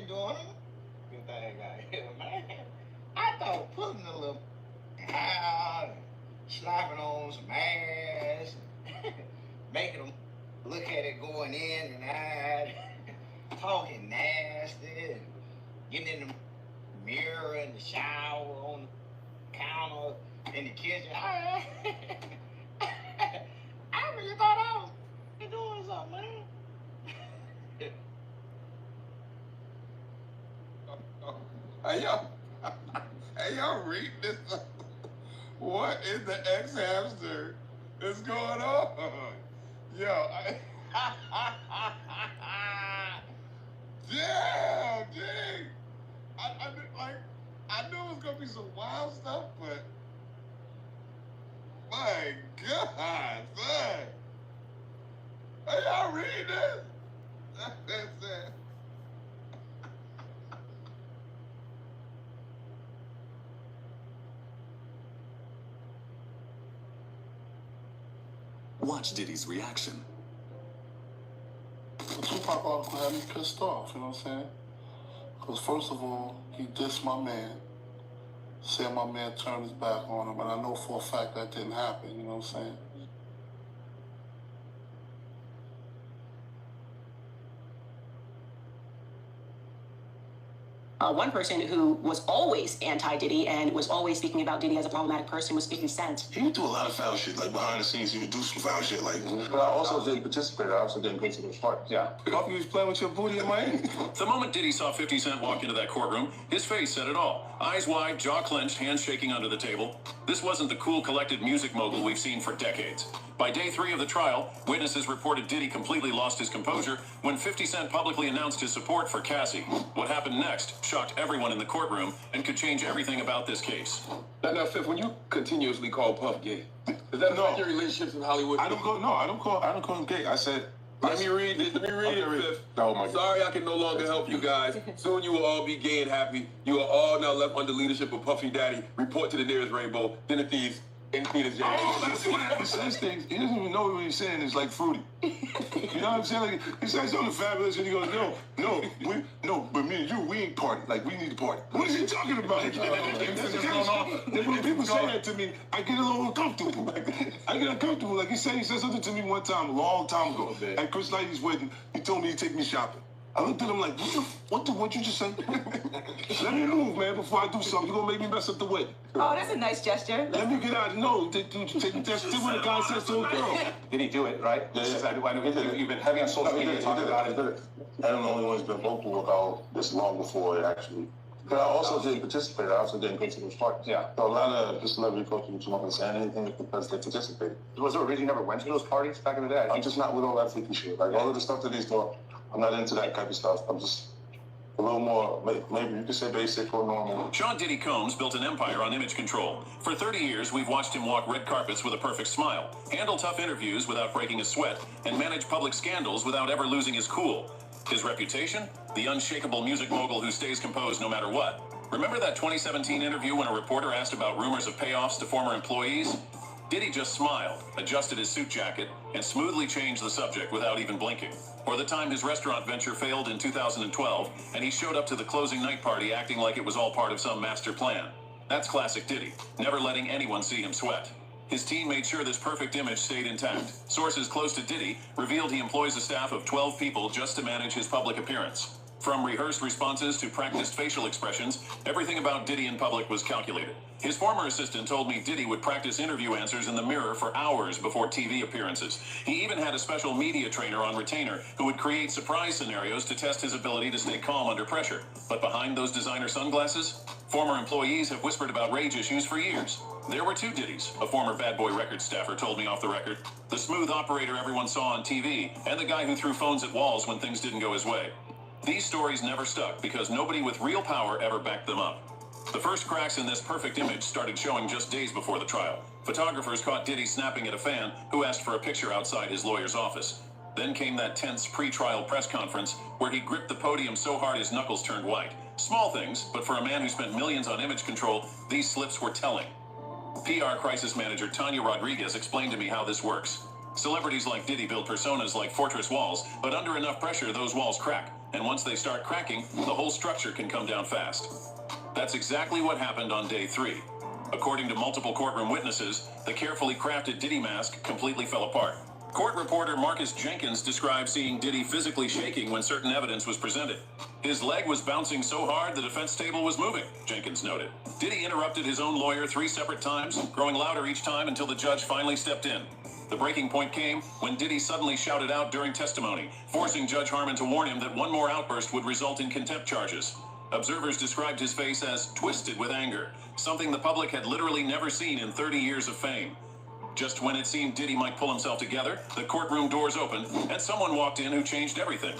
Speaker 21: doing good thing out here, man. I thought putting a little out, slapping on some ass, making them look at it going in and out, talking nasty, and getting in the mirror in the shower, on the counter, in the kitchen. I really thought I was doing something, man.
Speaker 22: Hey, y'all read this? What in the X-Hamster is going on? Yo, damn, dang. I knew it was gonna be some wild stuff, but my God, son.
Speaker 2: Watch Diddy's reaction.
Speaker 22: Tupac article had me pissed off, you know what I'm saying? Because first of all, he dissed my man, said my man turned his back on him, and I know for a fact that didn't happen, you know what I'm saying?
Speaker 4: One person who was always anti-Diddy and was always speaking about Diddy as a problematic person was 50 Cent.
Speaker 22: He would do a lot of foul shit, like behind the scenes, he would do some foul shit, like.
Speaker 23: But I also didn't participate. I also didn't go to those parties. Yeah.
Speaker 22: Puffy was playing with your booty in Miami.
Speaker 24: The moment Diddy saw 50 Cent walk into that courtroom, his face said it all. Eyes wide, jaw clenched, hands shaking under the table. This wasn't the cool, collected music mogul we've seen for decades. By day 3 of the trial, witnesses reported Diddy completely lost his composure when 50 Cent publicly announced his support for Cassie. What happened next shocked everyone in the courtroom and could change everything about this case.
Speaker 22: Now, Fifth, when you continuously call Puff gay, does that affect your relationships with Hollywood? I don't call him gay. I said, let me read it, Fifth. Oh my God. Sorry, I can no longer help you guys. Soon you will all be gay and happy. You are all now left under leadership of Puffy Daddy. Report to the nearest rainbow. Dinner thieves. In Peter's James. Oh, that's what he says things. He doesn't even know what he's saying is like fruity. You know what I'm saying? Like, he says something fabulous and he goes, but me and you, we ain't party. Like, we need to party. What is he talking about? That's the kind of stuff. When people say that to me, I get a little uncomfortable. I get uncomfortable. Like, he said something to me one time, a long time ago. At Chris Lighty's wedding, he told me he'd take me shopping. I looked at him like, what you just say? Let me move, man, before I do something. You're gonna make me mess up the wedding.
Speaker 4: Oh, that's a nice gesture.
Speaker 22: Let me get out. No, that's what the guy says to a girl.
Speaker 23: Did he do it, right? Yes. I know you've been heavy on social media talking about it. I'm the only one who's been vocal about this long before it actually. But I also didn't participate. I also didn't go to those parties. Yeah. So a lot of the celebrity coaches don't understand anything because they participated. Was there a reason you never went to those parties back in the day? I'm just not with all that freaky shit. Like all of the stuff that he's doing, I'm not into that type of stuff. I'm just a little more, maybe you could say basic or normal.
Speaker 24: Sean Diddy Combs built an empire on image control. For 30 years, we've watched him walk red carpets with a perfect smile, handle tough interviews without breaking a sweat, and manage public scandals without ever losing his cool. His reputation? The unshakable music mogul who stays composed no matter what. Remember that 2017 interview when a reporter asked about rumors of payoffs to former employees? Diddy just smiled, adjusted his suit jacket, and smoothly changed the subject without even blinking. Or the time his restaurant venture failed in 2012, and he showed up to the closing night party acting like it was all part of some master plan. That's classic Diddy, never letting anyone see him sweat. His team made sure this perfect image stayed intact. Sources close to Diddy revealed he employs a staff of 12 people just to manage his public appearance. From rehearsed responses to practiced facial expressions, everything about Diddy in public was calculated. His former assistant told me Diddy would practice interview answers in the mirror for hours before TV appearances. He even had a special media trainer on retainer who would create surprise scenarios to test his ability to stay calm under pressure. But behind those designer sunglasses, former employees have whispered about rage issues for years. There were 2 Diddys, a former Bad Boy Records staffer told me off the record. The smooth operator everyone saw on TV, and the guy who threw phones at walls when things didn't go his way. These stories never stuck because nobody with real power ever backed them up. The first cracks in this perfect image started showing just days before the trial. Photographers caught Diddy snapping at a fan who asked for a picture outside his lawyer's office. Then came that tense pre-trial press conference where he gripped the podium so hard his knuckles turned white. Small things, but for a man who spent millions on image control, these slips were telling. PR crisis manager Tanya Rodriguez explained to me how this works. Celebrities like Diddy build personas like fortress walls, but under enough pressure, those walls crack. And once they start cracking, the whole structure can come down fast. That's exactly what happened on day 3. According to multiple courtroom witnesses, the carefully crafted Diddy mask completely fell apart. Court reporter Marcus Jenkins described seeing Diddy physically shaking when certain evidence was presented. His leg was bouncing so hard the defense table was moving, Jenkins noted. Diddy interrupted his own lawyer 3 separate times, growing louder each time until the judge finally stepped in. The breaking point came when Diddy suddenly shouted out during testimony, forcing Judge Harmon to warn him that one more outburst would result in contempt charges. Observers described his face as twisted with anger, something the public had literally never seen in 30 years of fame. Just when it seemed Diddy might pull himself together, the courtroom doors opened, and someone walked in who changed everything.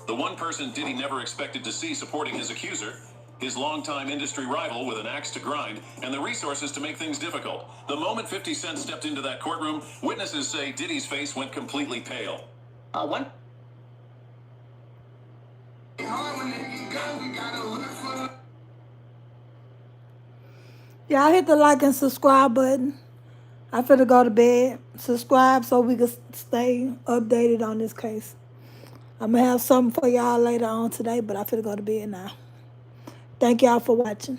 Speaker 24: The one person Diddy never expected to see supporting his accuser, his longtime industry rival with an axe to grind, and the resources to make things difficult. The moment 50 Cent stepped into that courtroom, witnesses say Diddy's face went completely pale.
Speaker 3: Y'all hit the like and subscribe button. I finna go to bed. Subscribe so we can stay updated on this case. I'm gonna have something for y'all later on today, but I finna go to bed now. Thank y'all for watching.